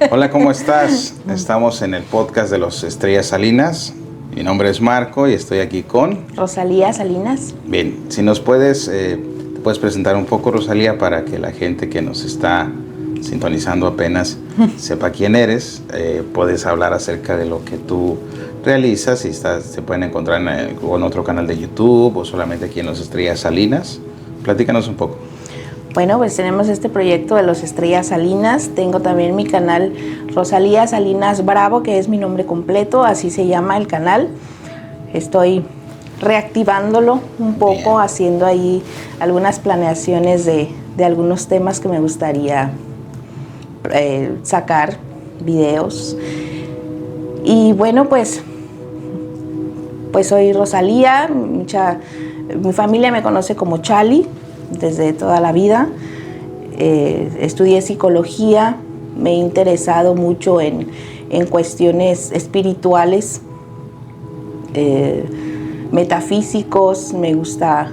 Hola, ¿cómo estás? Estamos en el podcast de los Estrellas Salinas. Mi nombre es Marco y estoy aquí con... Rosalía Salinas. Bien, si nos puedes, te puedes presentar un poco, Rosalía, para que la gente que nos está sintonizando apenas sepa quién eres. Puedes hablar acerca de lo que tú realizas y se pueden encontrar en otro canal de YouTube o solamente aquí en los Estrellas Salinas. Platícanos un poco. Bueno, pues tenemos este proyecto de los Estrellas Salinas. Tengo también mi canal Rosalía Salinas Bravo, que es mi nombre completo, así se llama el canal. Estoy reactivándolo un poco, Bien. haciendo ahí algunas planeaciones de algunos temas que me gustaría sacar, videos. Y bueno, pues soy Rosalía, mi familia me conoce como Chali desde toda la vida. Estudié psicología, me he interesado mucho en cuestiones espirituales, metafísicos. Me gusta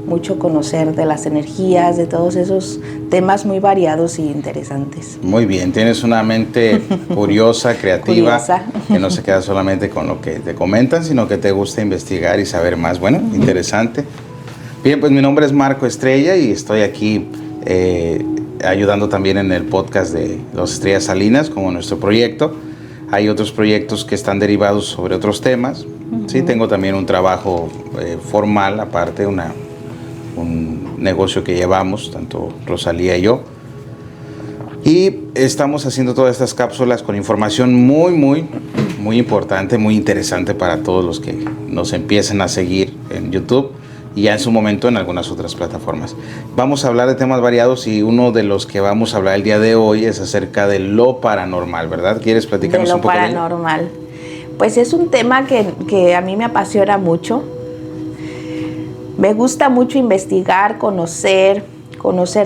mucho conocer de las energías, de todos esos temas muy variados y interesantes. Muy bien, tienes una mente curiosa, creativa, Curiosa. que no se queda solamente con lo que te comentan, sino que te gusta investigar y saber más. Bueno, interesante. Bien, pues mi nombre es Marco Estrella y estoy aquí ayudando también en el podcast de Los Estrellas Salinas, como nuestro proyecto. Hay otros proyectos que están derivados sobre otros temas. Sí, tengo también un trabajo formal, aparte, un negocio que llevamos, tanto Rosalía y yo. Y estamos haciendo todas estas cápsulas con información muy importante, muy interesante para todos los que nos empiecen a seguir en YouTube y ya en su momento en algunas otras plataformas. Vamos a hablar de temas variados y uno de los que vamos a hablar el día de hoy es acerca de lo paranormal, ¿verdad? ¿Quieres platicarnos un poco de ello? Lo paranormal. Pues es un tema que a mí me apasiona mucho. Me gusta mucho investigar, conocer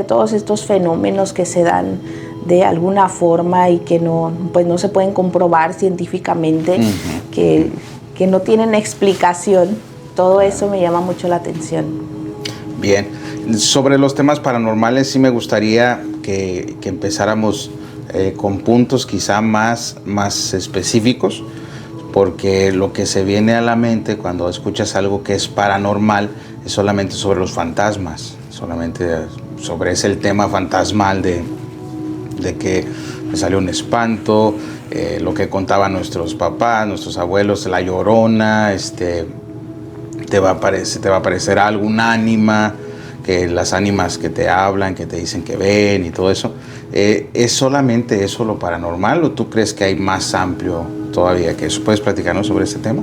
todos estos fenómenos que se dan de alguna forma y que no se pueden comprobar científicamente, que no tienen explicación. Todo eso me llama mucho la atención. Bien, sobre los temas paranormales sí me gustaría que empezáramos con puntos quizá más específicos, porque lo que se viene a la mente cuando escuchas algo que es paranormal es solamente sobre los fantasmas, solamente sobre el tema fantasmal de que me salió un espanto, lo que contaban nuestros papás, nuestros abuelos, la Llorona, te va a aparecer algún ánima, que las ánimas que te hablan, que te dicen que ven y todo eso. ¿Es solamente eso lo paranormal o tú crees que hay más amplio todavía que eso? ¿Puedes platicarnos sobre ese tema?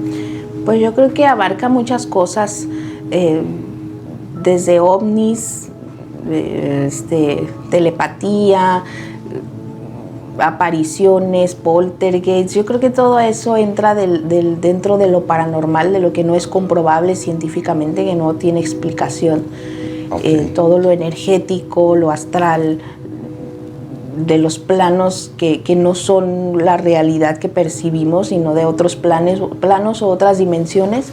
Pues yo creo que abarca muchas cosas, desde ovnis, telepatía, apariciones, poltergeists. Yo creo que todo eso entra dentro de lo paranormal, de lo que no es comprobable científicamente, que no tiene explicación. Okay. Todo lo energético, lo astral, de los planos que no son la realidad que percibimos, sino de otros planos o otras dimensiones.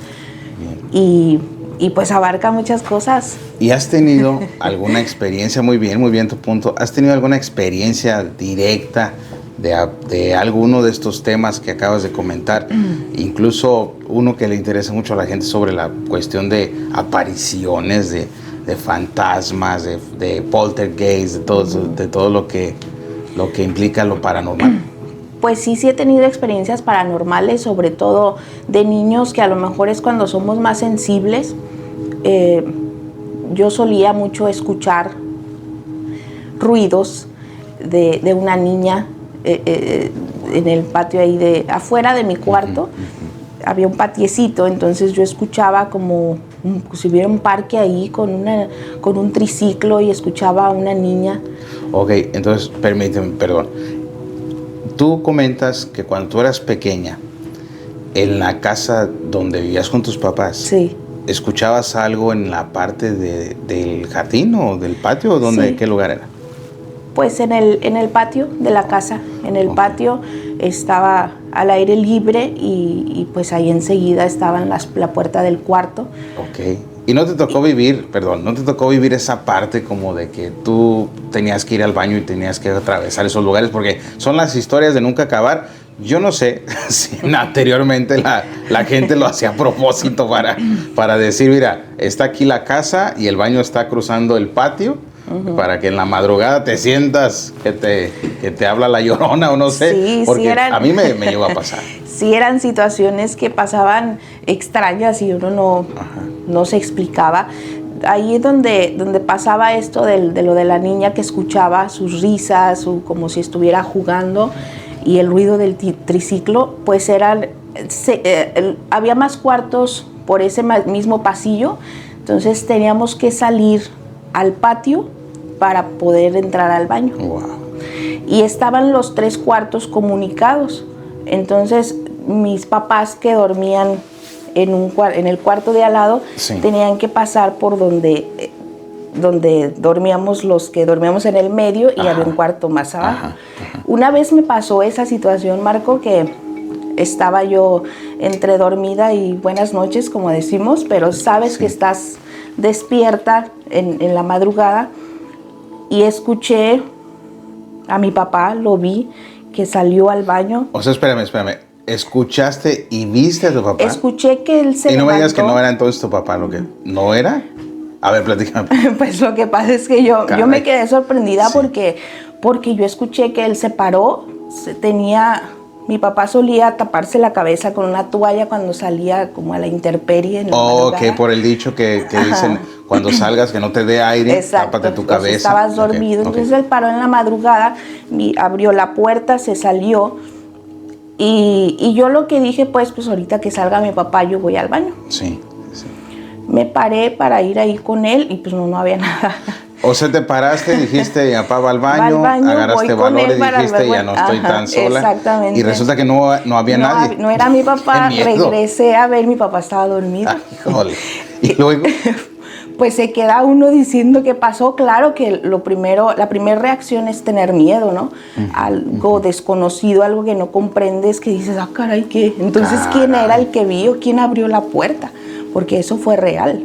Y pues abarca muchas cosas. ¿Y has tenido alguna experiencia, muy bien tu punto, has tenido alguna experiencia directa de alguno de estos temas que acabas de comentar? Incluso uno que le interesa mucho a la gente sobre la cuestión de apariciones, de fantasmas, de poltergeist, de todo lo que implica lo paranormal. Pues sí he tenido experiencias paranormales, sobre todo de niños, que a lo mejor es cuando somos más sensibles. Yo solía mucho escuchar ruidos de una niña en el patio ahí afuera de mi cuarto. Había un patiecito, entonces yo escuchaba como si hubiera un parque ahí con un triciclo y escuchaba a una niña. Ok, entonces permíteme, perdón. Tú comentas que cuando tú eras pequeña, en la casa donde vivías con tus papás, sí, ¿escuchabas algo en la parte del jardín o del patio? ¿O dónde? Sí. ¿Qué lugar era? Pues en el patio de la casa. En el patio estaba al aire libre y pues ahí enseguida estaba la puerta del cuarto. Ok. Y no te tocó vivir, perdón, no te tocó vivir esa parte como de que tú tenías que ir al baño y tenías que atravesar esos lugares, porque son las historias de nunca acabar. Yo no sé si anteriormente la gente lo hacía a propósito para decir, mira, está aquí la casa y el baño está cruzando el patio, para que en la madrugada te sientas que te habla la llorona o no sé, Sí, porque sí eran, a mí me llegó a pasar. sí eran situaciones que pasaban extrañas y uno no se explicaba. Ahí es donde pasaba esto de lo de la niña que escuchaba sus risas, como si estuviera jugando, y el ruido del triciclo, pues había más cuartos por ese mismo pasillo, entonces teníamos que salir al patio para poder entrar al baño. Wow. Y estaban los 3 cuartos comunicados, entonces mis papás que dormían en el cuarto de al lado, sí, tenían que pasar por donde dormíamos los que dormíamos en el medio y había un cuarto más abajo. Una vez me pasó esa situación, Marco, que estaba yo entre dormida y buenas noches, como decimos, pero sabes, sí, que estás despierta en la madrugada, y escuché a mi papá, lo vi, que salió al baño. O sea, espérame. ¿Escuchaste y viste a tu papá? Escuché que él se levantó. Y no me digas que no era entonces tu papá, ¿lo que no era? A ver, platícame. Pues lo que pasa es que yo me quedé sorprendida, sí, porque yo escuché que él se paró, mi papá solía taparse la cabeza con una toalla cuando salía como a la intemperie. Que por el dicho que dicen, cuando salgas que no te dé aire, exacto, tápate tu cabeza. Estabas dormido, entonces él paró en la madrugada, abrió la puerta, se salió, y yo lo que dije, pues ahorita que salga mi papá yo voy al baño. Sí. Me paré para ir ahí con él y pues no había nada. O sea, te paraste, dijiste, mi papá va al baño, agarraste valor y dijiste, ya no estoy tan sola. Exactamente. Y resulta que no había nadie. No era mi papá, regresé a ver, mi papá estaba dormido. Ay, joder. Y luego... Pues se queda uno diciendo qué pasó. Claro que la primera reacción es tener miedo, ¿no? Algo desconocido, algo que no comprendes, que dices, caray, ¿qué? Entonces, ¿quién era el que vio? ¿Quién abrió la puerta? Porque eso fue real.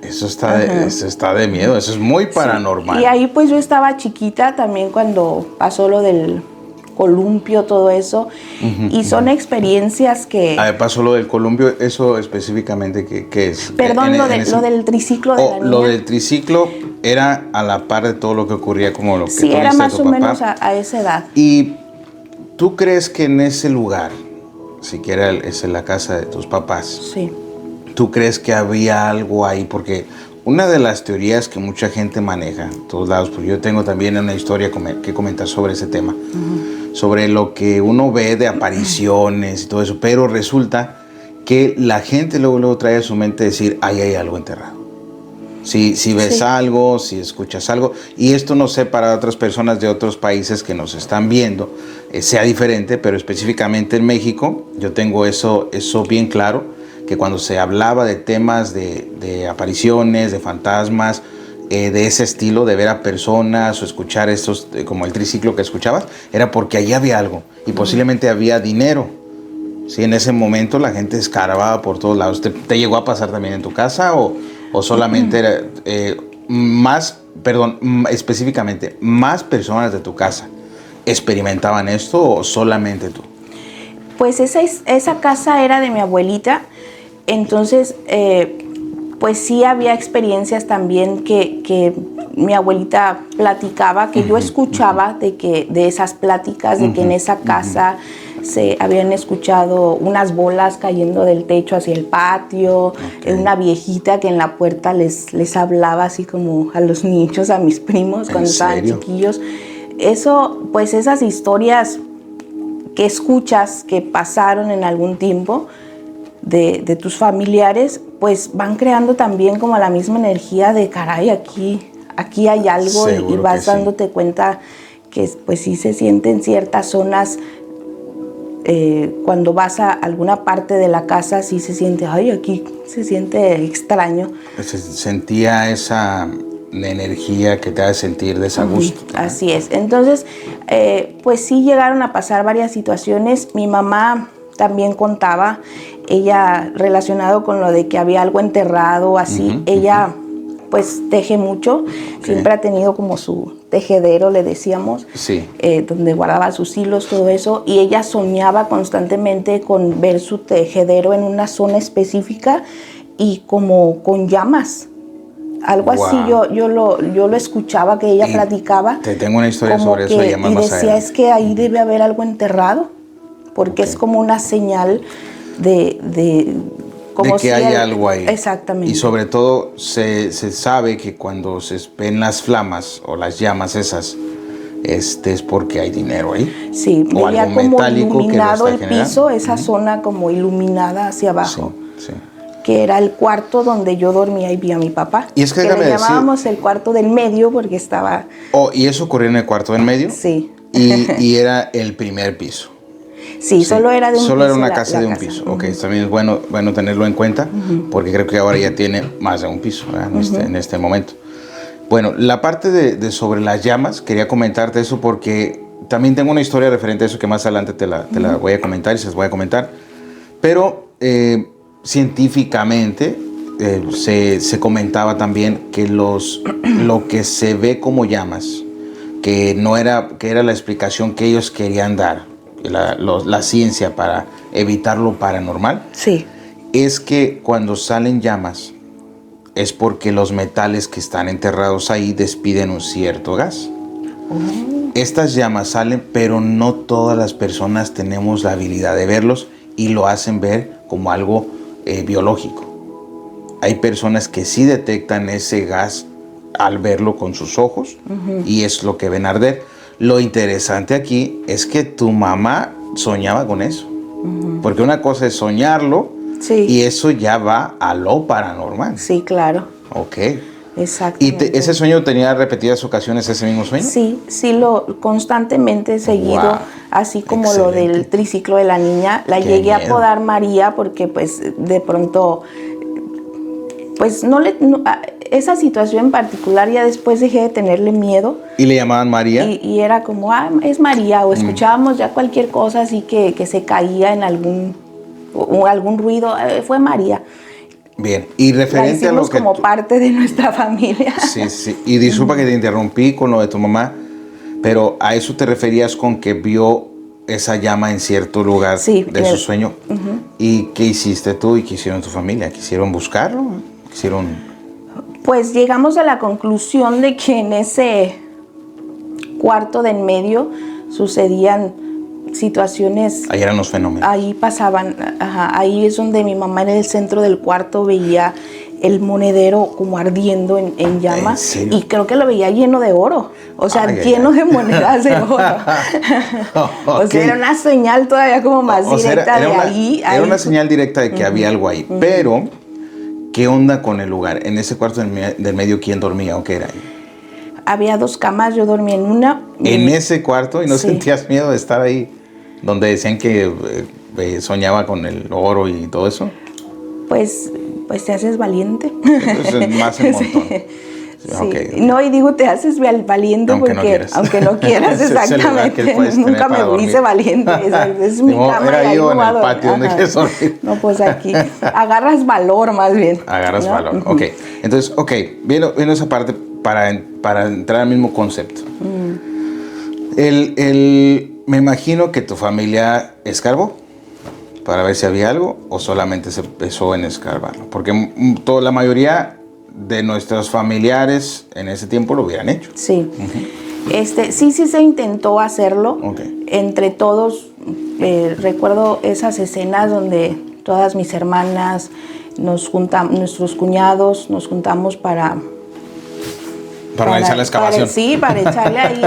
Eso está de miedo, eso es muy paranormal. Sí. Y ahí pues yo estaba chiquita también cuando pasó lo del columpio, todo eso. Y son experiencias que... pasó lo del columpio, eso específicamente, ¿qué es? Perdón, lo del triciclo de la niña. Lo del triciclo era a la par de todo lo que ocurría, como lo que sí, era más o menos a esa edad. ¿Y tú crees que en ese lugar, siquiera es en la casa de tus papás, sí, tú crees que había algo ahí? Porque una de las teorías que mucha gente maneja en todos lados, porque yo tengo también una historia que comentar sobre ese tema, sobre lo que uno ve de apariciones y todo eso, pero resulta que la gente luego trae a su mente decir, ahí hay algo enterrado. Si ves algo, si escuchas algo, y esto no sé para otras personas de otros países que nos están viendo, sea diferente, pero específicamente en México, yo tengo eso bien claro, que cuando se hablaba de temas de apariciones, de fantasmas, de ese estilo, de ver a personas o escuchar estos, como el triciclo que escuchabas, era porque allí había algo y posiblemente había dinero. Sí, en ese momento la gente escarbaba por todos lados. ¿Te llegó a pasar también en tu casa o solamente era, específicamente, más personas de tu casa experimentaban esto o solamente tú? Pues esa casa era de mi abuelita, entonces pues sí había experiencias también que mi abuelita platicaba, que yo escuchaba de esas pláticas, de que en esa casa se habían escuchado unas bolas cayendo del techo hacia el patio, una viejita que en la puerta les hablaba así como a los niños, a mis primos cuando estaban chiquillos. Eso, pues esas historias que escuchas que pasaron en algún tiempo de tus familiares, pues van creando también como la misma energía de caray, aquí hay algo, y vas dándote cuenta que pues sí se siente en ciertas zonas. Cuando vas a alguna parte de la casa sí se siente, aquí se siente extraño. Se sentía esa energía que te hace sentir desagusto. Así es. Entonces, pues sí llegaron a pasar varias situaciones. Mi mamá también contaba ella relacionado con lo de que había algo enterrado, así, ella pues teje mucho, siempre ha tenido como su tejedero, le decíamos, donde guardaba sus hilos, todo eso, y ella soñaba constantemente con ver su tejedero en una zona específica y como con llamas. Algo así yo lo escuchaba que ella platicaba. Te tengo una historia sobre eso y decía, es que ahí debe haber algo enterrado, porque es como una señal como de que hay algo ahí. Exactamente. Y sobre todo se sabe que cuando se ven las flamas o las llamas esas, es porque hay dinero ahí. Sí, veía como iluminado el piso, esa zona como iluminada hacia abajo. Sí. Que era el cuarto donde yo dormía y vi a mi papá. Y es que le llamábamos el cuarto del medio porque estaba... ¿y eso ocurrió en el cuarto del medio? Sí. Y era el primer piso. Sí, solo era de un piso. Solo era una casa de un piso. Ok, también es bueno tenerlo en cuenta, porque creo que ahora ya tiene más de un piso, en este momento. Bueno, la parte de sobre las llamas, quería comentarte eso porque también tengo una historia referente a eso que más adelante te la voy a comentar y se las voy a comentar. Pero científicamente se comentaba también que lo que se ve como llamas, que era la explicación que ellos querían dar, la ciencia para evitar lo paranormal, es que cuando salen llamas es porque los metales que están enterrados ahí despiden un cierto gas. Estas llamas salen, pero no todas las personas tenemos la habilidad de verlos y lo hacen ver como algo biológico. Hay personas que sí detectan ese gas al verlo con sus ojos y es lo que ven arder. Lo interesante aquí es que tu mamá soñaba con eso. Porque una cosa es soñarlo y eso ya va a lo paranormal. Sí, claro. Ok. Exactamente. ¿Y ese sueño tenía repetidas ocasiones ese mismo sueño? Sí, constantemente seguido, así como lo del triciclo de la niña. La llegué a apodar María porque pues de pronto, pues esa situación en particular ya después dejé de tenerle miedo. ¿Y le llamaban María? Y era como, es María, o escuchábamos ya cualquier cosa así que se caía en algún ruido, fue María. Bien, y referente a lo que... como parte de nuestra familia. Sí. Y disculpa que te interrumpí con lo de tu mamá, pero ¿a eso te referías con que vio esa llama en cierto lugar de su sueño? ¿Y qué hiciste tú y qué hicieron tu familia? ¿Quisieron buscarlo? Pues llegamos a la conclusión de que en ese cuarto de en medio sucedían situaciones. Ahí eran los fenómenos. Ahí pasaban, ahí es donde mi mamá en el centro del cuarto veía el monedero como ardiendo en llamas. ¿En serio? Y creo que lo veía lleno de oro, o sea, lleno de monedas de oro. O sea, era una señal todavía como más directa de ahí. Era una señal directa de que había algo ahí, pero ¿qué onda con el lugar? En ese cuarto del medio, ¿quién dormía o qué era ahí? Había 2 camas, yo dormía en una. ¿En ese cuarto? ¿Y no sentías miedo de estar ahí? Donde decían que soñaba con el oro y todo eso. Pues te haces valiente. Entonces, más el montón. Sí. Okay. No, y digo, te haces valiente aunque no quieras, exactamente. Nunca me hice valiente. Es mi cama. Era yo en el patio donde quieres dormir. No, pues aquí agarras valor más bien. Agarras valor, ok. Entonces, viene esa parte para entrar al mismo concepto. Me imagino que tu familia escarbó para ver si había algo o solamente se empezó en escarbarlo. Porque la mayoría de nuestros familiares en ese tiempo lo hubieran hecho. Sí. Sí se intentó hacerlo. Entre todos, recuerdo esas escenas donde todas mis hermanas nuestros cuñados, nos juntamos para realizar la excavación. Para echarle ahí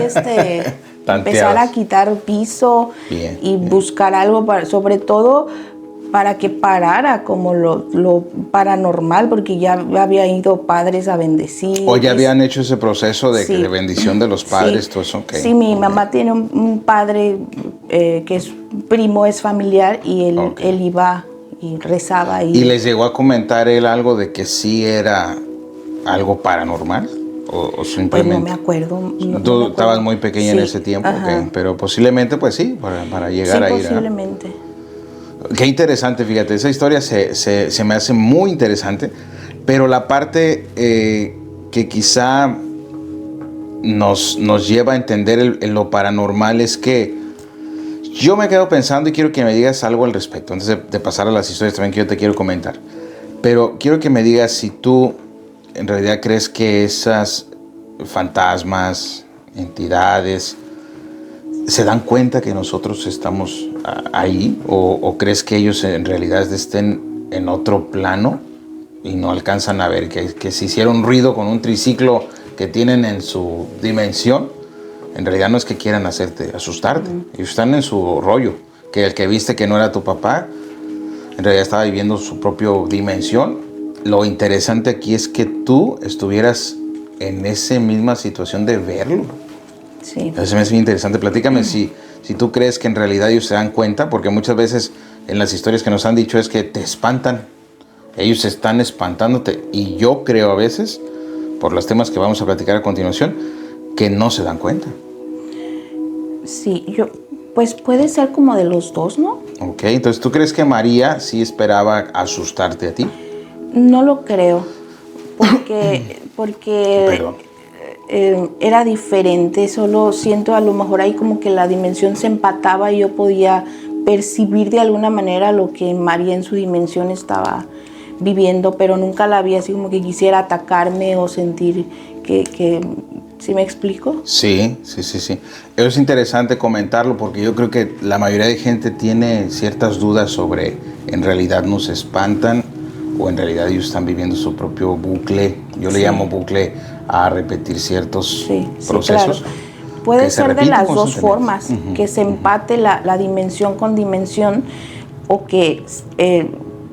empezar a quitar piso y buscar algo, sobre todo para que parara como lo paranormal, porque ya había ido padres a bendecir. ¿O ya habían hecho ese proceso de bendición de los padres? Todo eso? Sí, mi mamá tiene un padre que es primo, es familiar, y él iba y rezaba. ¿Y les llegó a comentar él algo de que sí era algo paranormal? ¿O simplemente? Pues no me acuerdo. Tú estabas muy pequeña en ese tiempo, pero posiblemente, pues sí, para llegar a ir. Sí, posiblemente. Qué interesante, fíjate, esa historia se me hace muy interesante, pero la parte que quizá nos lleva a entender lo paranormal es que yo me quedo pensando y quiero que me digas algo al respecto. Antes de pasar a las historias también que yo te quiero comentar. Pero quiero que me digas si tú en realidad crees que esas fantasmas, entidades, se dan cuenta que nosotros estamos ahí, o crees que ellos en realidad estén en otro plano y no alcanzan a ver que si hicieron ruido con un triciclo que tienen en su dimensión, en realidad no es que quieran hacerte asustarte. Ellos están en su rollo, que el que viste que no era tu papá en realidad estaba viviendo su propia dimensión. Lo interesante aquí es que tú estuvieras en esa misma situación de verlo. Sí. Eso me es muy interesante. Platícame si tú crees que en realidad ellos se dan cuenta, porque muchas veces en las historias que nos han dicho es que te espantan. Ellos están espantándote. Y yo creo a veces, por los temas que vamos a platicar a continuación, que no se dan cuenta. Sí, pues puede ser como de los dos, ¿no? Ok, entonces ¿tú crees que María sí esperaba asustarte a ti? No lo creo, porque Perdón. Era diferente, solo siento a lo mejor ahí como que la dimensión se empataba y yo podía percibir de alguna manera lo que María en su dimensión estaba viviendo, pero nunca la vi así como que quisiera atacarme o sentir que ¿sí me explico? Sí. Es interesante comentarlo porque yo creo que la mayoría de gente tiene ciertas dudas sobre en realidad nos espantan o en realidad ellos están viviendo su propio bucle. Yo le llamo bucle a repetir ciertos procesos. Claro. Puede ser de las dos formas, que se empate la dimensión con dimensión o que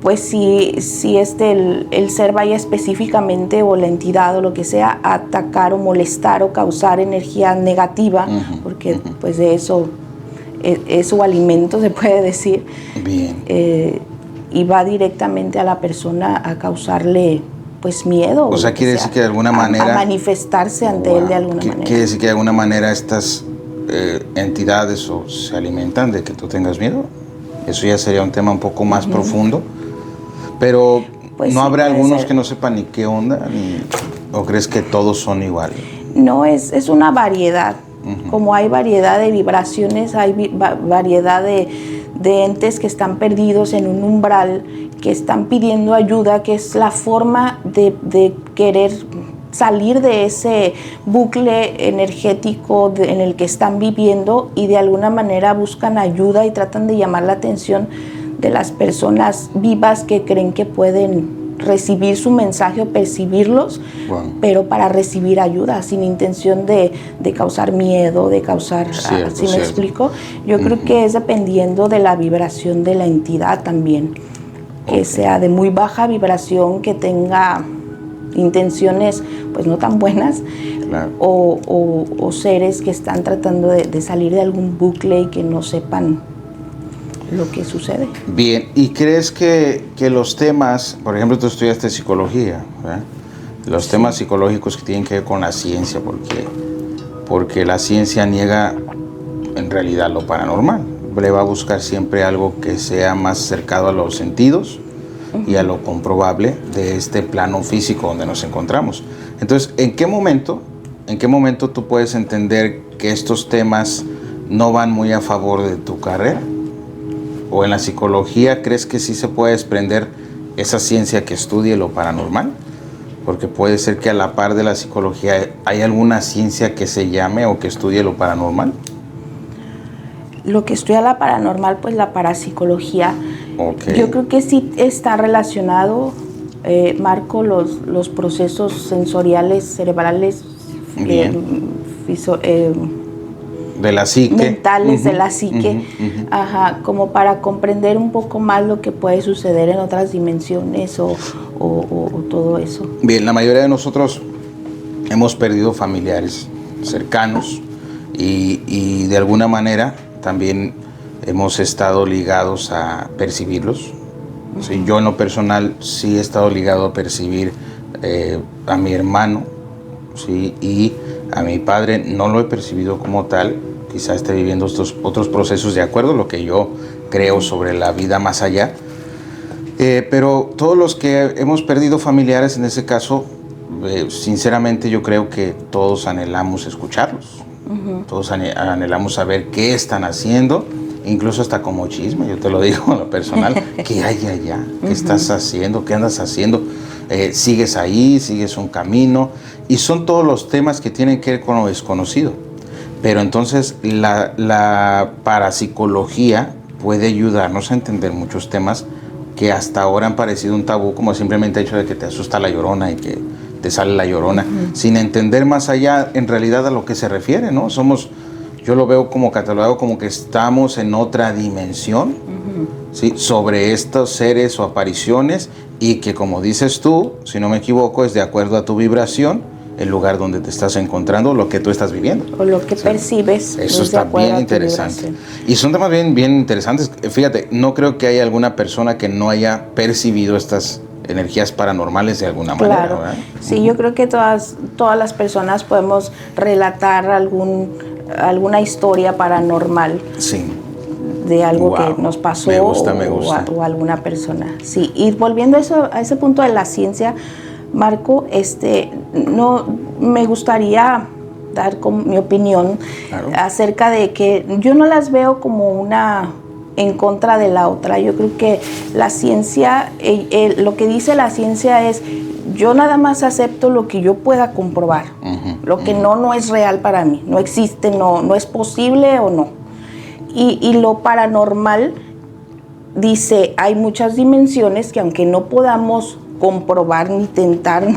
pues si el ser vaya específicamente o la entidad o lo que sea a atacar o molestar o causar energía negativa, porque pues de eso es su alimento, se puede decir. Bien. Y va directamente a la persona a causarle pues miedo. O sea, quiere decir que de alguna manera... A manifestarse ante él de alguna manera. Quiere decir que de alguna manera estas entidades se alimentan de que tú tengas miedo. Eso ya sería un tema un poco más profundo. Pero pues ¿no sí, habrá algunos ser. Que no sepan ni qué onda? ¿O crees que todos son iguales? No, es una variedad. Como hay variedad de vibraciones, hay variedad de entes que están perdidos en un umbral, que están pidiendo ayuda, que es la forma de querer salir de ese bucle energético en el que están viviendo y de alguna manera buscan ayuda y tratan de llamar la atención de las personas vivas que creen que pueden recibir su mensaje o percibirlos, pero para recibir ayuda, sin intención de causar miedo, de causar... ¿Sí me explico? Yo creo que es dependiendo de la vibración de la entidad también, que sea de muy baja vibración, que tenga intenciones pues no tan buenas, claro. o seres que están tratando de salir de algún bucle y que no sepan lo que sucede. Bien, ¿y crees que los temas, por ejemplo, tú estudiaste psicología, ¿verdad? Los temas psicológicos que tienen que ver con la ciencia, porque la ciencia niega en realidad lo paranormal, le va a buscar siempre algo que sea más cercano a los sentidos y a lo comprobable de este plano físico donde nos encontramos? Entonces, ¿en qué momento tú puedes entender que estos temas no van muy a favor de tu carrera? ¿O en la psicología crees que sí se puede desprender esa ciencia que estudie lo paranormal? Porque puede ser que a la par de la psicología hay alguna ciencia que se llame o que estudie lo paranormal. Lo que estudia la paranormal, pues la parapsicología. Okay. Yo creo que sí está relacionado, Marco, los procesos sensoriales cerebrales, de la psique. Mentales de la psique, como para comprender un poco más lo que puede suceder en otras dimensiones o todo eso. Bien, la mayoría de nosotros hemos perdido familiares cercanos y de alguna manera también hemos estado ligados a percibirlos. Sí, yo en lo personal sí he estado ligado a percibir a mi hermano, ¿sí? Y a mi padre no lo he percibido como tal, quizá esté viviendo estos otros procesos de acuerdo a lo que yo creo sobre la vida más allá. Pero todos los que hemos perdido familiares en ese caso, sinceramente yo creo que todos anhelamos escucharlos. Todos anhelamos saber qué están haciendo, incluso hasta como chisme, yo te lo digo en lo personal, ¿qué hay allá? ¿Qué estás haciendo? ¿Qué andas haciendo? ¿Sigues ahí? ¿Sigues un camino? Y son todos los temas que tienen que ver con lo desconocido. Pero entonces la parapsicología puede ayudarnos a entender muchos temas que hasta ahora han parecido un tabú, como simplemente el hecho de que te asusta la llorona y que te sale la llorona, sin entender más allá en realidad a lo que se refiere, ¿no? Yo lo veo como catalogado como que estamos en otra dimensión, ¿sí? Sobre estos seres o apariciones, y que, como dices tú, si no me equivoco, es de acuerdo a tu vibración, el lugar donde te estás encontrando, lo que tú estás viviendo. O lo que percibes. Eso está bien interesante. Y son temas bien interesantes. Fíjate, no creo que haya alguna persona que no haya percibido estas energías paranormales de alguna manera, ¿verdad? Sí, yo creo que todas las personas podemos relatar alguna historia paranormal. Sí. De algo que nos pasó. Me gusta. O alguna persona. Sí, y volviendo a ese punto de la ciencia, Marco, no me gustaría dar mi opinión acerca de que yo no las veo como una en contra de la otra. Yo creo que la ciencia, lo que dice la ciencia es, yo nada más acepto lo que yo pueda comprobar. Lo que no es real para mí, no existe, no es posible o no. Y lo paranormal dice, hay muchas dimensiones que aunque no podamos comprobar, ni tentar,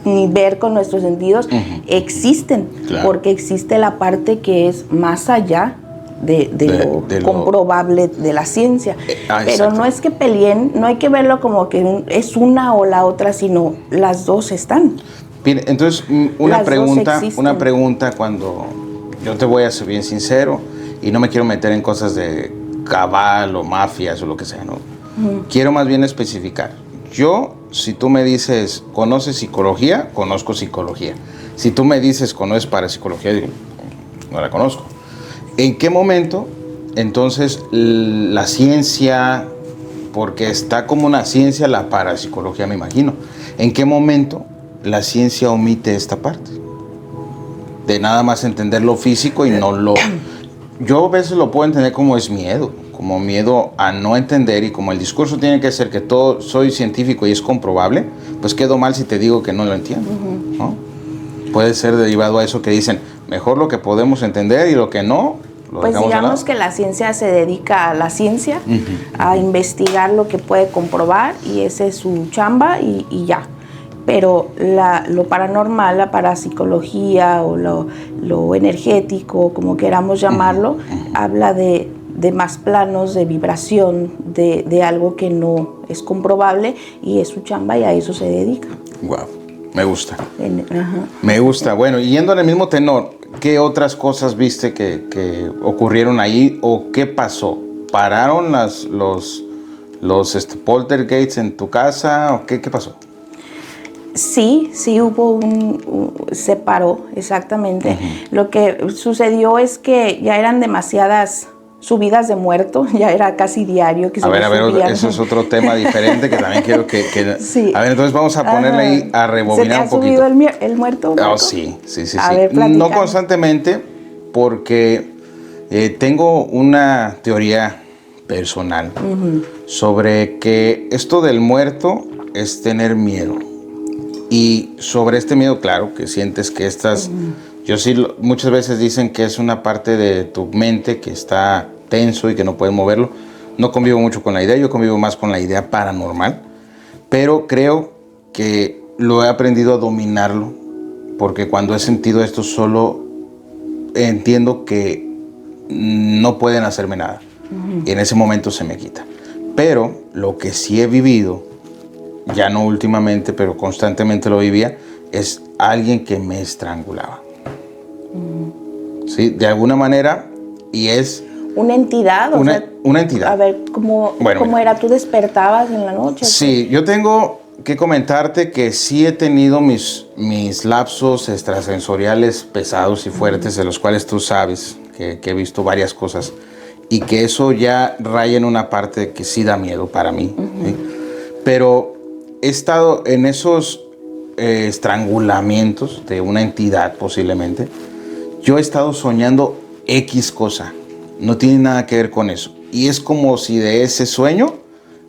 ni ver con nuestros sentidos, existen, porque existe la parte que es más allá de lo comprobable de la ciencia. Pero no es que peleen, no hay que verlo como que es una o la otra, sino las dos están. Bien, entonces, una pregunta cuando yo te voy a ser bien sincero, y no me quiero meter en cosas de cabal o mafias o lo que sea, ¿no? Quiero más bien especificar. Yo, si tú me dices, ¿conoces psicología? Conozco psicología. Si tú me dices, ¿conoces parapsicología? Digo, no la conozco. ¿En qué momento, entonces, la ciencia, porque está como una ciencia la parapsicología, me imagino, ¿en qué momento la ciencia omite esta parte? De nada más entender lo físico y no lo... Yo a veces lo puedo entender como es miedo, como miedo a no entender, y como el discurso tiene que ser que todo soy científico y es comprobable, pues quedo mal si te digo que no lo entiendo, ¿no? Puede ser derivado a eso que dicen, mejor lo que podemos entender y lo que no, lo pues dejamos digamos que la ciencia se dedica a la ciencia, a investigar lo que puede comprobar, y ese es su chamba y ya. Pero lo paranormal, la parapsicología o lo energético, como queramos llamarlo, habla de más planos, de vibración, de algo que no es comprobable, y es su chamba y a eso se dedica. Wow, me gusta. Me gusta. Bueno, y yendo en el mismo tenor, ¿qué otras cosas viste que ocurrieron ahí o qué pasó? ¿Pararon los poltergeists en tu casa o qué pasó? Sí, hubo se paró, exactamente. Lo que sucedió es que ya eran demasiadas subidas de muerto, ya era casi diario que se subían. A ver, eso es otro tema diferente que también quiero que sí. A ver, entonces vamos a ponerle ahí a rebobinar un poquito. ¿Se te ha subido el muerto? Oh, sí. A ver, no constantemente, porque tengo una teoría personal sobre que esto del muerto es tener miedo. Y sobre este miedo, claro, que sientes que estás... muchas veces dicen que es una parte de tu mente que está tenso y que no puedes moverlo. No convivo mucho con la idea, yo convivo más con la idea paranormal. Pero creo que lo he aprendido a dominarlo, porque cuando he sentido esto solo entiendo que no pueden hacerme nada. Y en ese momento se me quita. Pero lo que sí he vivido, ya no últimamente, pero constantemente lo vivía, es alguien que me estrangulaba. ¿Sí? De alguna manera, y es... ¿Una entidad? Una entidad. A ver, ¿cómo era? ¿Tú despertabas en la noche? Sí, yo tengo que comentarte que sí he tenido mis lapsos extrasensoriales pesados y fuertes, de los cuales tú sabes que he visto varias cosas. y que eso ya raya en una parte que sí da miedo para mí. ¿Sí? Pero he estado en esos estrangulamientos de una entidad posiblemente. Yo he estado soñando X cosa, no tiene nada que ver con eso. Y es como si de ese sueño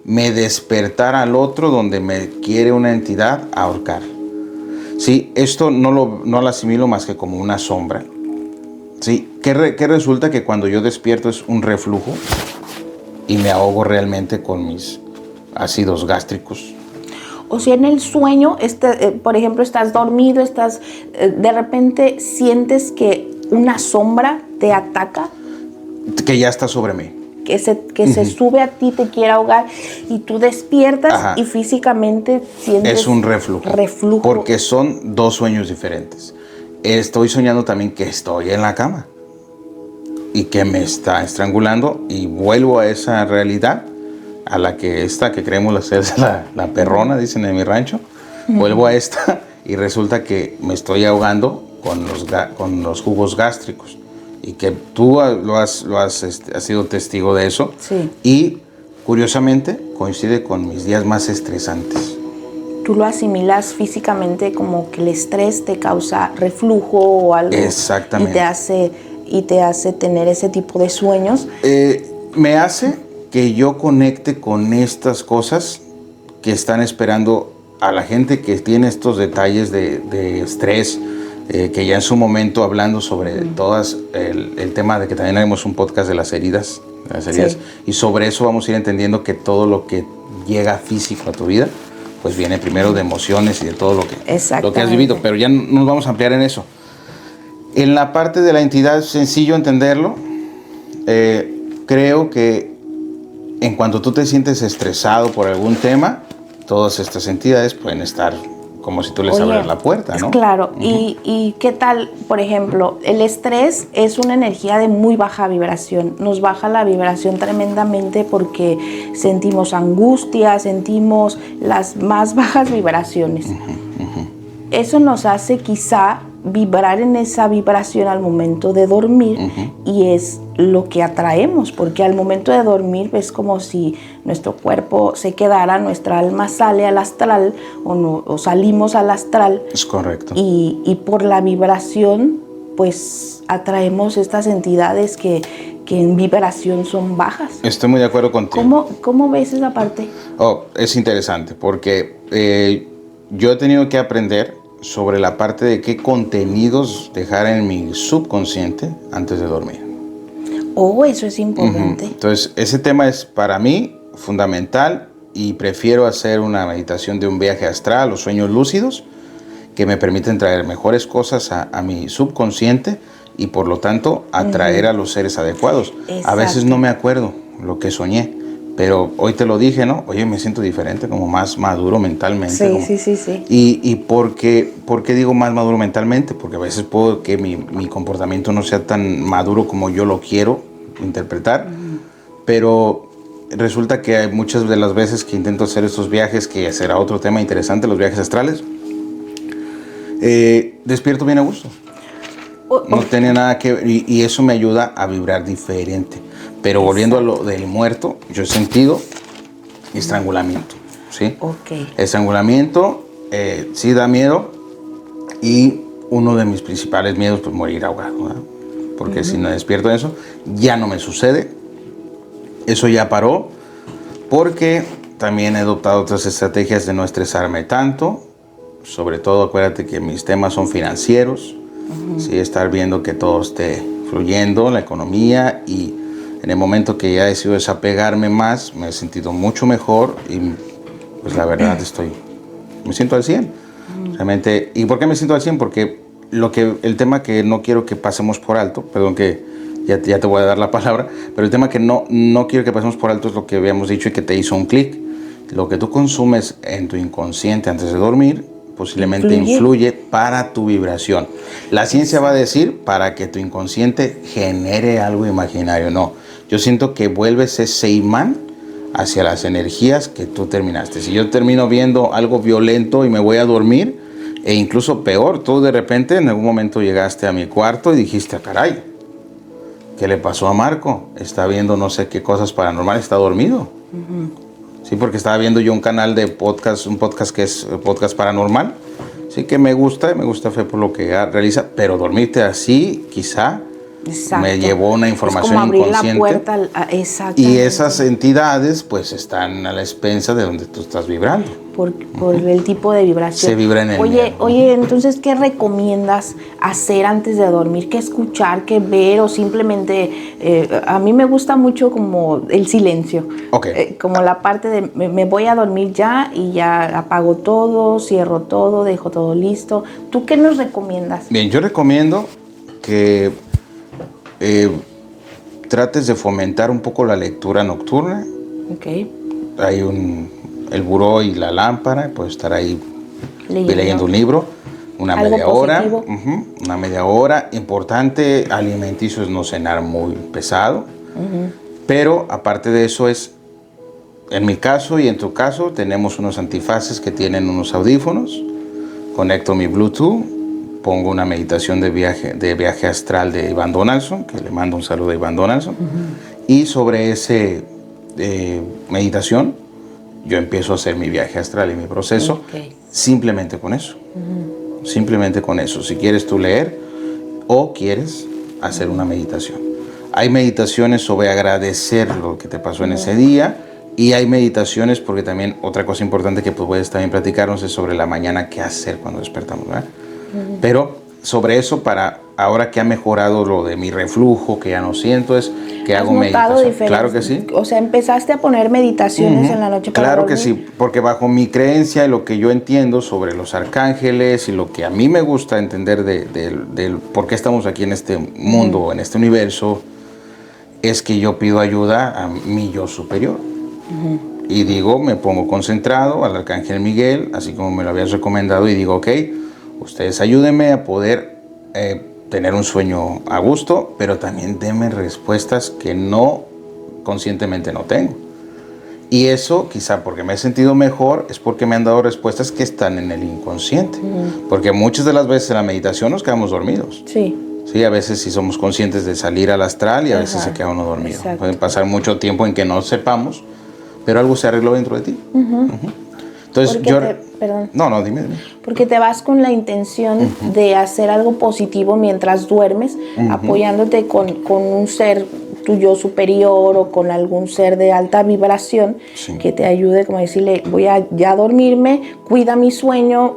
me despertara al otro donde me quiere una entidad ahorcar. Sí, esto no lo asimilo más que como una sombra. Sí, que resulta que cuando yo despierto es un reflujo y me ahogo realmente con mis ácidos gástricos. O sea, en el sueño, por ejemplo, estás dormido, de repente sientes que una sombra te ataca. Que ya está sobre mí. Que se sube a ti, te quiere ahogar y tú despiertas. Ajá. Y físicamente sientes... Es un reflujo. Porque son dos sueños diferentes. Estoy soñando también que estoy en la cama y que me está estrangulando y vuelvo a esa realidad a la que creemos es la perrona, dicen en mi rancho. Vuelvo a esta y resulta que me estoy ahogando con los jugos gástricos y que tú has sido testigo de eso. Sí. Y curiosamente coincide con mis días más estresantes. ¿Tú lo asimilas físicamente como que el estrés te causa reflujo o algo? Exactamente. Y te hace tener ese tipo de sueños. Me hace que yo conecte con estas cosas que están esperando a la gente que tiene estos detalles de estrés, que ya en su momento hablando sobre todas el tema de que también haremos un podcast de las heridas, sí. Y sobre eso vamos a ir entendiendo que todo lo que llega físico a tu vida, pues viene primero de emociones y de todo lo que has vivido, pero ya nos vamos a ampliar en eso. En la parte de la entidad es sencillo entenderlo. Creo que en cuanto tú te sientes estresado por algún tema, todas estas entidades pueden estar como si tú les abres la puerta, ¿no? Claro. ¿Y qué tal, por ejemplo, el estrés es una energía de muy baja vibración? Nos baja la vibración tremendamente porque sentimos angustia, sentimos las más bajas vibraciones. Eso nos hace quizá vibrar en esa vibración al momento de dormir y es lo que atraemos, porque al momento de dormir es como si nuestro cuerpo se quedara, nuestra alma sale al astral o salimos al astral. Es correcto. Y por la vibración pues atraemos estas entidades que en vibración son bajas. Estoy muy de acuerdo contigo. ¿Cómo ves esa parte? Es interesante porque yo he tenido que aprender sobre la parte de qué contenidos dejar en mi subconsciente antes de dormir. Eso es importante. Entonces, ese tema es para mí fundamental y prefiero hacer una meditación de un viaje astral o sueños lúcidos que me permiten traer mejores cosas a mi subconsciente y por lo tanto atraer a los seres adecuados. Exacto. A veces no me acuerdo lo que soñé, pero hoy te lo dije, ¿no? Oye, me siento diferente, como más maduro mentalmente. Sí. ¿Y por qué digo más maduro mentalmente? Porque a veces puedo que mi comportamiento no sea tan maduro como yo lo quiero interpretar, pero resulta que hay muchas de las veces que intento hacer estos viajes, que será otro tema interesante, los viajes astrales, despierto bien a gusto. No tiene nada que ver, y eso me ayuda a vibrar diferente. Pero volviendo a lo del muerto, yo he sentido estrangulamiento, ¿sí? Estrangulamiento, sí da miedo, y uno de mis principales miedos, pues morir ahogado, ¿verdad? Porque si me despierto de eso, ya no me sucede. Eso ya paró, porque también he adoptado otras estrategias de no estresarme tanto. Sobre todo, acuérdate que mis temas son financieros, ¿sí? Estar viendo que todo esté fluyendo, la economía, y en el momento que ya he decidido desapegarme más, me he sentido mucho mejor y pues la verdad me siento al 100. Realmente, ¿y por qué me siento al 100? Porque el tema que no quiero que pasemos por alto, perdón que ya te voy a dar la palabra, pero el tema que no quiero que pasemos por alto es lo que habíamos dicho y que te hizo un clic. Lo que tú consumes en tu inconsciente antes de dormir posiblemente influye para tu vibración. La ciencia va a decir para que tu inconsciente genere algo imaginario. No, yo siento que vuelves ese imán hacia las energías que tú terminaste. Si yo termino viendo algo violento y me voy a dormir, e incluso peor, tú de repente en algún momento llegaste a mi cuarto y dijiste, caray, ¿qué le pasó a Marco? Está viendo no sé qué cosas paranormales, está dormido. Sí, porque estaba viendo yo un canal de podcast, un podcast que es podcast paranormal. Sí que me gusta Fe por lo que realiza, pero dormirte así, quizá, Exacto. me llevó una información es como abrir inconsciente. La puerta exactamente. Y esas entidades, pues, están a la expensa de donde tú estás vibrando. Por el tipo de vibración. Se vibra en el miedo. Oye, entonces, ¿qué recomiendas hacer antes de dormir? ¿Qué escuchar? ¿Qué ver? O simplemente, a mí me gusta mucho como el silencio. Okay. Como la parte de, me voy a dormir ya y ya apago todo, cierro todo, dejo todo listo. ¿Tú qué nos recomiendas? Bien, yo recomiendo que trates de fomentar un poco la lectura nocturna. Okay. Hay el buró y la lámpara, puedes estar ahí leyendo un libro, una media hora. Una media hora. Importante, alimenticio es no cenar muy pesado. Pero aparte de eso en mi caso y en tu caso, tenemos unos antifaces que tienen unos audífonos. Conecto mi Bluetooth, pongo una meditación de viaje astral de Iván Donaldson, que le mando un saludo a Iván Donaldson. Y sobre ese meditación, yo empiezo a hacer mi viaje astral y mi proceso simplemente con eso. Simplemente con eso. Si quieres tú leer o quieres hacer una meditación. Hay meditaciones sobre agradecer lo que te pasó en ese día y hay meditaciones porque también otra cosa importante que puedes también platicarnos es sobre la mañana qué hacer cuando despertamos, ¿verdad? Pero sobre eso, para ahora que ha mejorado lo de mi reflujo, que ya no siento, es que hago meditación. Claro que sí. O sea, empezaste a poner meditaciones en la noche para Claro dormir. que sí, porque bajo mi creencia y lo que yo entiendo sobre los arcángeles y lo que a mí me gusta entender de por qué estamos aquí en este mundo, en este universo, es que yo pido ayuda a mi yo superior. Y digo, me pongo concentrado al arcángel Miguel, así como me lo habías recomendado, y digo, ok, ustedes ayúdenme a poder tener un sueño a gusto, pero también denme respuestas que no conscientemente no tengo. Y eso, quizá porque me he sentido mejor, es porque me han dado respuestas que están en el inconsciente. Porque muchas de las veces en la meditación nos quedamos dormidos. Sí, a veces sí somos conscientes de salir al astral y a veces se queda uno dormido. Exacto. Pueden pasar mucho tiempo en que no sepamos, pero algo se arregló dentro de ti. Entonces perdón. No, dime. Porque te vas con la intención de hacer algo positivo mientras duermes, apoyándote con un ser tuyo superior o con algún ser de alta vibración que te ayude, como decirle, voy a ya dormirme, cuida mi sueño,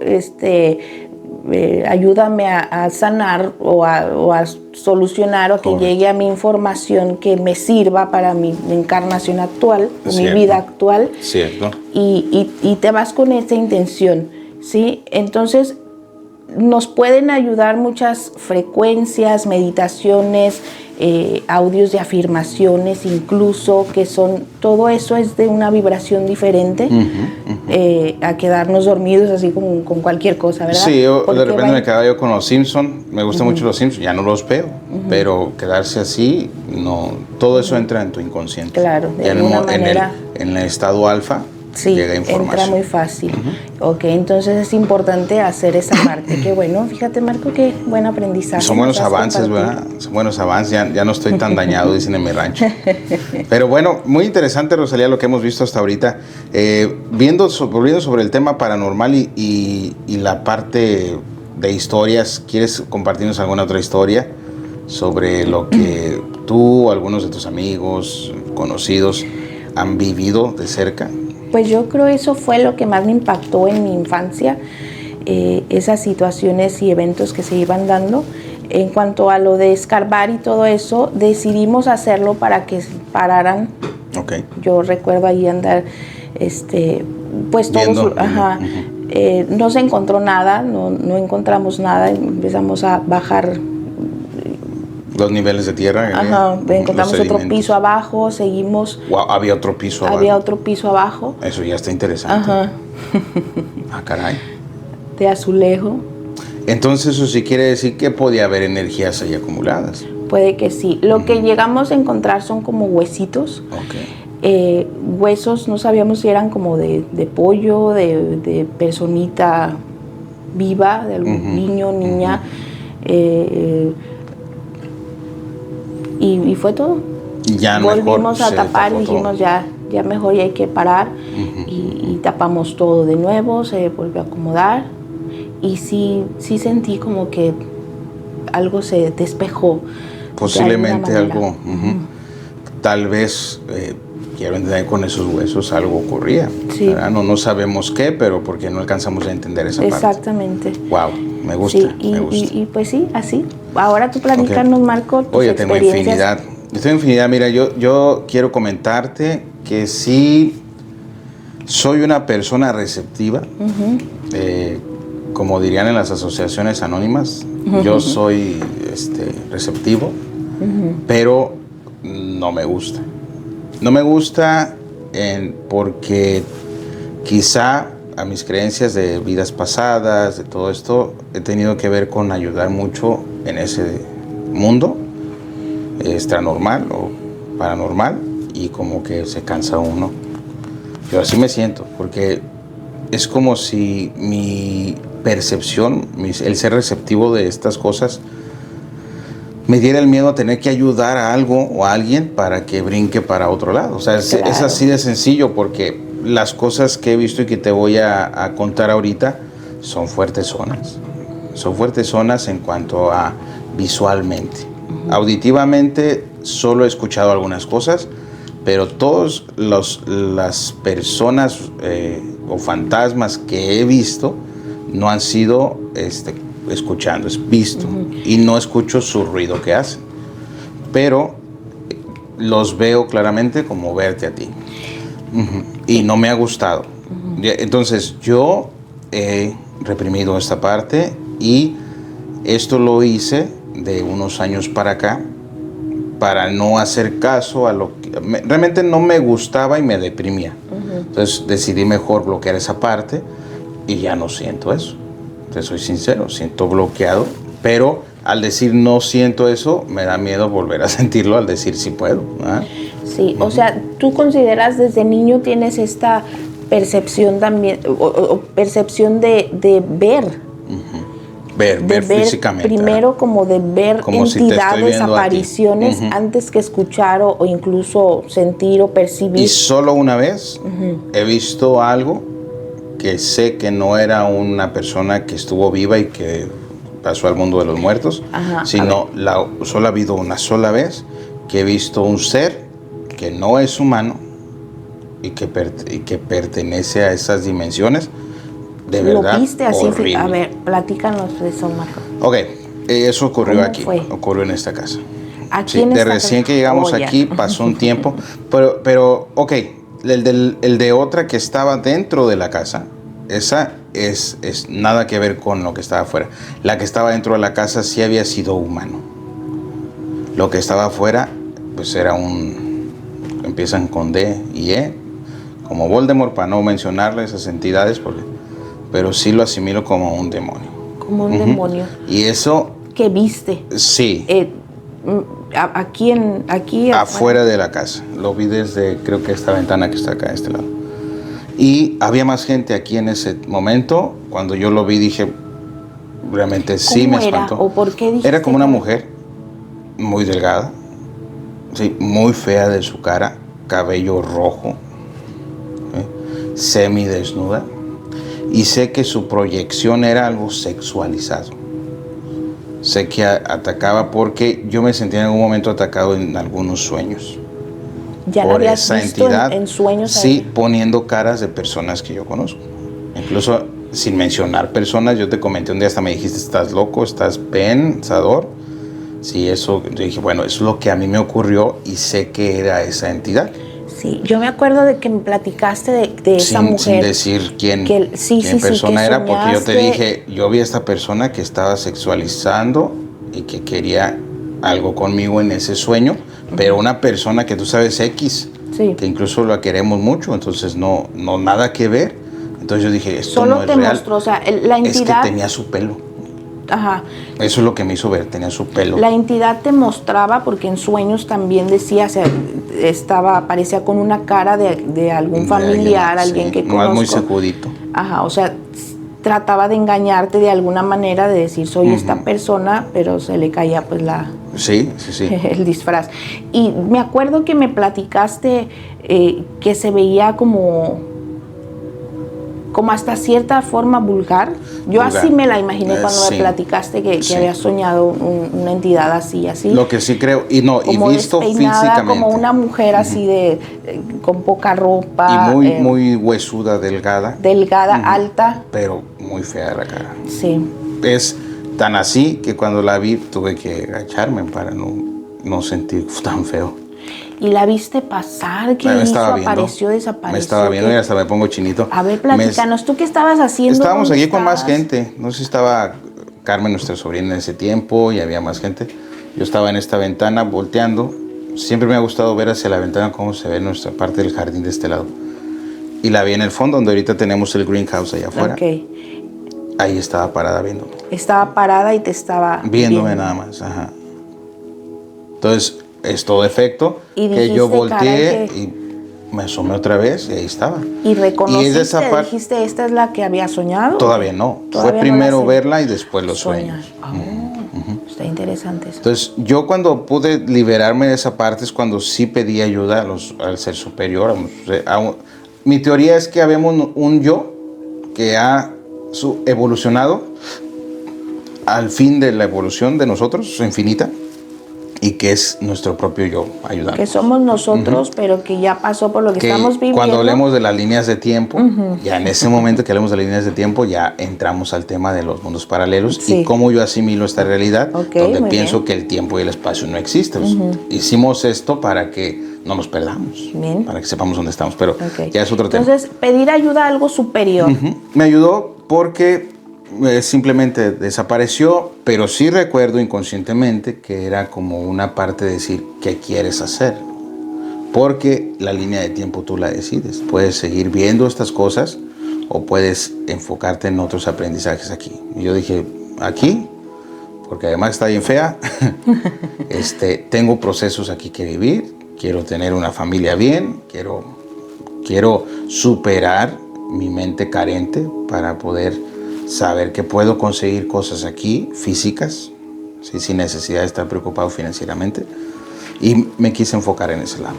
ayúdame a sanar o a solucionar o que llegue a mi información que me sirva para mi encarnación actual, mi vida actual. Cierto. Y te vas con esa intención, ¿sí? Entonces, nos pueden ayudar muchas frecuencias, meditaciones, audios de afirmaciones incluso, que son, todo eso es de una vibración diferente a quedarnos dormidos así con cualquier cosa, ¿verdad? Sí, yo de repente me quedaba yo con los Simpsons, me gustan mucho los Simpsons, ya no los veo, pero quedarse así, no, todo eso entra en tu inconsciente. Claro, de alguna manera. En el estado alfa. Sí, llega información. entra muy fácil. Ok, entonces es importante hacer esa parte. Qué bueno, fíjate Marco, qué buen aprendizaje. Son buenos avances, ¿verdad? Son buenos avances, ya no estoy tan dañado, dicen en mi rancho. Pero bueno, muy interesante, Rosalía, lo que hemos visto hasta ahorita. Volviendo sobre el tema paranormal y la parte de historias, ¿quieres compartirnos alguna otra historia sobre lo que tú o algunos de tus amigos, conocidos, han vivido de cerca? Pues yo creo eso fue lo que más me impactó en mi infancia, esas situaciones y eventos que se iban dando. En cuanto a lo de escarbar y todo eso, decidimos hacerlo para que pararan. Okay. Yo recuerdo ahí andar, pues todos, no se encontró nada, no encontramos nada, empezamos a bajar. Los niveles de tierra. Encontramos otro piso abajo, seguimos. Wow, había otro piso abajo. Había otro piso abajo. Eso ya está interesante. Caray. De azulejo. Entonces eso sí quiere decir que podía haber energías ahí acumuladas. Puede que sí. Lo que llegamos a encontrar son como huesitos. Huesos, no sabíamos si eran como de pollo, de personita viva, de algún niño, niña. y fue todo. Ya Volvimos mejor a se tapar y tapó dijimos todo. ya mejor ya hay que parar y tapamos todo de nuevo, se volvió a acomodar y sí sentí como que algo se despejó. Posiblemente algo, tal vez, quiero entender, con esos huesos algo ocurría. Sí. ¿Verdad? No sabemos qué, pero porque no alcanzamos a entender esa parte. Exactamente. Wow, me gusta, Sí, me gusta. Y pues sí, así. Ahora tú platícanos, Marco, tus Oye, tengo experiencias. infinidad. Mira, yo quiero comentarte que sí soy una persona receptiva. Como dirían en las asociaciones anónimas, yo soy receptivo, pero no me gusta. No me gusta porque quizá a mis creencias de vidas pasadas, de todo esto, he tenido que ver con ayudar mucho en ese mundo extranormal o paranormal, y como que se cansa uno. Yo así me siento, porque es como si mi percepción, el ser receptivo de estas cosas, me diera el miedo a tener que ayudar a algo o a alguien para que brinque para otro lado. O sea, Claro. es así de sencillo, porque las cosas que he visto y que te voy a contar ahorita son fuertes zonas. Son fuertes zonas en cuanto a visualmente. Auditivamente solo he escuchado algunas cosas, pero todas las personas o fantasmas que he visto no han sido escuchando, es visto. Y no escucho su ruido que hacen, pero los veo claramente como verte a ti. Y no me ha gustado. Entonces yo he reprimido esta parte, y esto lo hice de unos años para acá, para no hacer caso a lo que realmente no me gustaba y me deprimía. Entonces decidí mejor bloquear esa parte, y ya no siento eso. Te soy sincero, siento bloqueado, pero al decir no siento eso, me da miedo volver a sentirlo al decir sí puedo. Sí, o sea, tú consideras desde niño tienes esta percepción también, o percepción de ver. Ver físicamente. Primero como de ver como entidades, si apariciones, antes que escuchar o incluso sentir o percibir. Y solo una vez he visto algo que sé que no era una persona que estuvo viva y que pasó al mundo de los muertos, sino solo ha habido una sola vez que he visto un ser que no es humano y que pertenece a esas dimensiones. De verdad, ¿lo viste así? horrible. A ver, platícanos de eso, Marco. Ok, eso ocurrió ¿Cómo aquí, fue? Ocurrió en esta casa. Aquí en de esta recién casa. que llegamos Ya. aquí pasó un tiempo, pero ok, el de otra que estaba dentro de la casa, esa es nada que ver con lo que estaba afuera. La que estaba dentro de la casa sí había sido humano. Lo que estaba afuera, pues era empiezan con D y E, como Voldemort, para no mencionarle esas entidades, pero sí lo asimilo como un demonio. Como un demonio. Y eso... ¿Qué viste? Sí. Aquí afuera de la casa. Lo vi desde, creo que esta ventana que está acá a este lado. Y había más gente aquí en ese momento. Cuando yo lo vi dije, realmente sí me espantó. ¿O por qué dijiste? Era como una mujer muy delgada, sí, muy fea de su cara, cabello rojo, semidesnuda. Y sé que su proyección era algo sexualizado. Sé que atacaba porque yo me sentía en algún momento atacado en algunos sueños. ¿Ya lo habías visto en sueños? Sí, poniendo caras de personas que yo conozco. Incluso sin mencionar personas, yo te comenté un día, hasta me dijiste, ¿estás loco? ¿Estás pensador? Sí, eso, yo dije, bueno, eso es lo que a mí me ocurrió y sé que era esa entidad. Sí, yo me acuerdo de que me platicaste de esa mujer. Sin decir quién persona era, porque yo te dije, yo vi a esta persona que estaba sexualizando y que quería algo conmigo en ese sueño, pero una persona que tú sabes X, que incluso la queremos mucho, entonces no nada que ver. Entonces yo dije, esto solo no es te real. mostró, o sea, la entidad... Es que tenía su pelo. Ajá. Eso es lo que me hizo ver, tenía su pelo. La entidad te mostraba, porque en sueños también decía, o sea, aparecía con una cara de algún familiar, alguien que conozco. Muy sacudito. Ajá, o sea, trataba de engañarte de alguna manera, de decir, soy esta persona, pero se le caía pues la Sí, sí, sí. El disfraz. Y me acuerdo que me platicaste que se veía como hasta cierta forma vulgar. Yo Vulgar. así me la imaginé cuando Sí. me platicaste que Sí. había soñado una entidad así. Lo que sí creo, y no, Como y visto despeinada, físicamente. como una mujer así con poca ropa. Y muy huesuda, delgada. Delgada, alta. Pero muy fea la cara. Sí. Es tan así que cuando la vi tuve que agacharme para no sentir tan feo. ¿Y la viste pasar? ¿Qué hizo? ¿Apareció, desapareció? Me estaba viendo y hasta me pongo chinito. A ver, platícanos, ¿tú qué estabas haciendo? Estábamos allí con más gente. No sé si estaba Carmen, nuestra sobrina, en ese tiempo y había más gente. Yo estaba en esta ventana volteando. Siempre me ha gustado ver hacia la ventana cómo se ve nuestra parte del jardín de este lado. Y la vi en el fondo, donde ahorita tenemos el greenhouse allá afuera. Okay. Ahí estaba parada viéndome. Estaba parada y te estaba viéndome nada más, ajá. Entonces, es todo efecto. Y que yo volteé que... y me asomé otra vez y ahí estaba. ¿Y reconociste, dijiste, esta es la que había soñado? Todavía no. Fue primero verla y después los sueños. Está interesante eso. Entonces, yo cuando pude liberarme de esa parte es cuando sí pedí ayuda al ser superior. Mi teoría es que habemos un yo que ha evolucionado al fin de la evolución de nosotros, infinita, y que es nuestro propio yo ayudando. Que somos nosotros, pero que ya pasó por lo que estamos viviendo. Cuando hablemos de las líneas de tiempo, ya en ese momento que hablemos de las líneas de tiempo, ya entramos al tema de los mundos paralelos y cómo yo asimilo esta realidad, donde pienso que el tiempo y el espacio no existen. Hicimos esto para que no nos perdamos, para que sepamos dónde estamos, pero ya es otro tema. Entonces, pedir ayuda a algo superior. Me ayudó porque simplemente desapareció, pero sí recuerdo inconscientemente que era como una parte de decir qué quieres hacer, porque la línea de tiempo tú la decides. Puedes seguir viendo estas cosas o puedes enfocarte en otros aprendizajes aquí. Y yo dije, aquí, porque además está bien fea, tengo procesos aquí que vivir, quiero tener una familia bien, quiero superar mi mente carente para poder saber que puedo conseguir cosas aquí, físicas, ¿sí? Sin necesidad de estar preocupado financieramente. Y me quise enfocar en ese lado.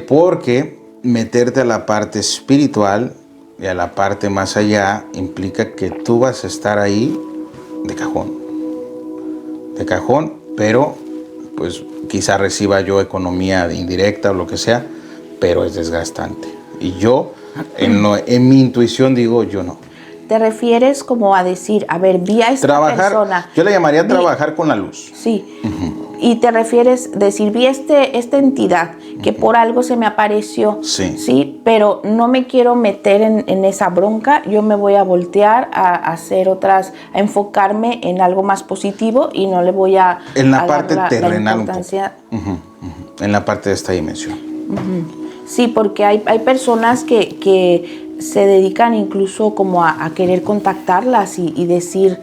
Porque meterte a la parte espiritual y a la parte más allá implica que tú vas a estar ahí de cajón. De cajón, pero pues quizá reciba yo economía indirecta o lo que sea, pero es desgastante. Y yo, en mi intuición digo, yo no. ¿Te refieres como a decir, a ver, vi a esta persona? Yo le llamaría trabajar con la luz. Sí. Y te refieres decir, vi esta entidad que por algo se me apareció. Sí. Pero no me quiero meter en esa bronca. Yo me voy a voltear a hacer otras, a enfocarme en algo más positivo y no le voy a en la parte terrenal un poco. En la parte de esta dimensión. Sí, porque hay personas que se dedican incluso como a querer contactarlas y decir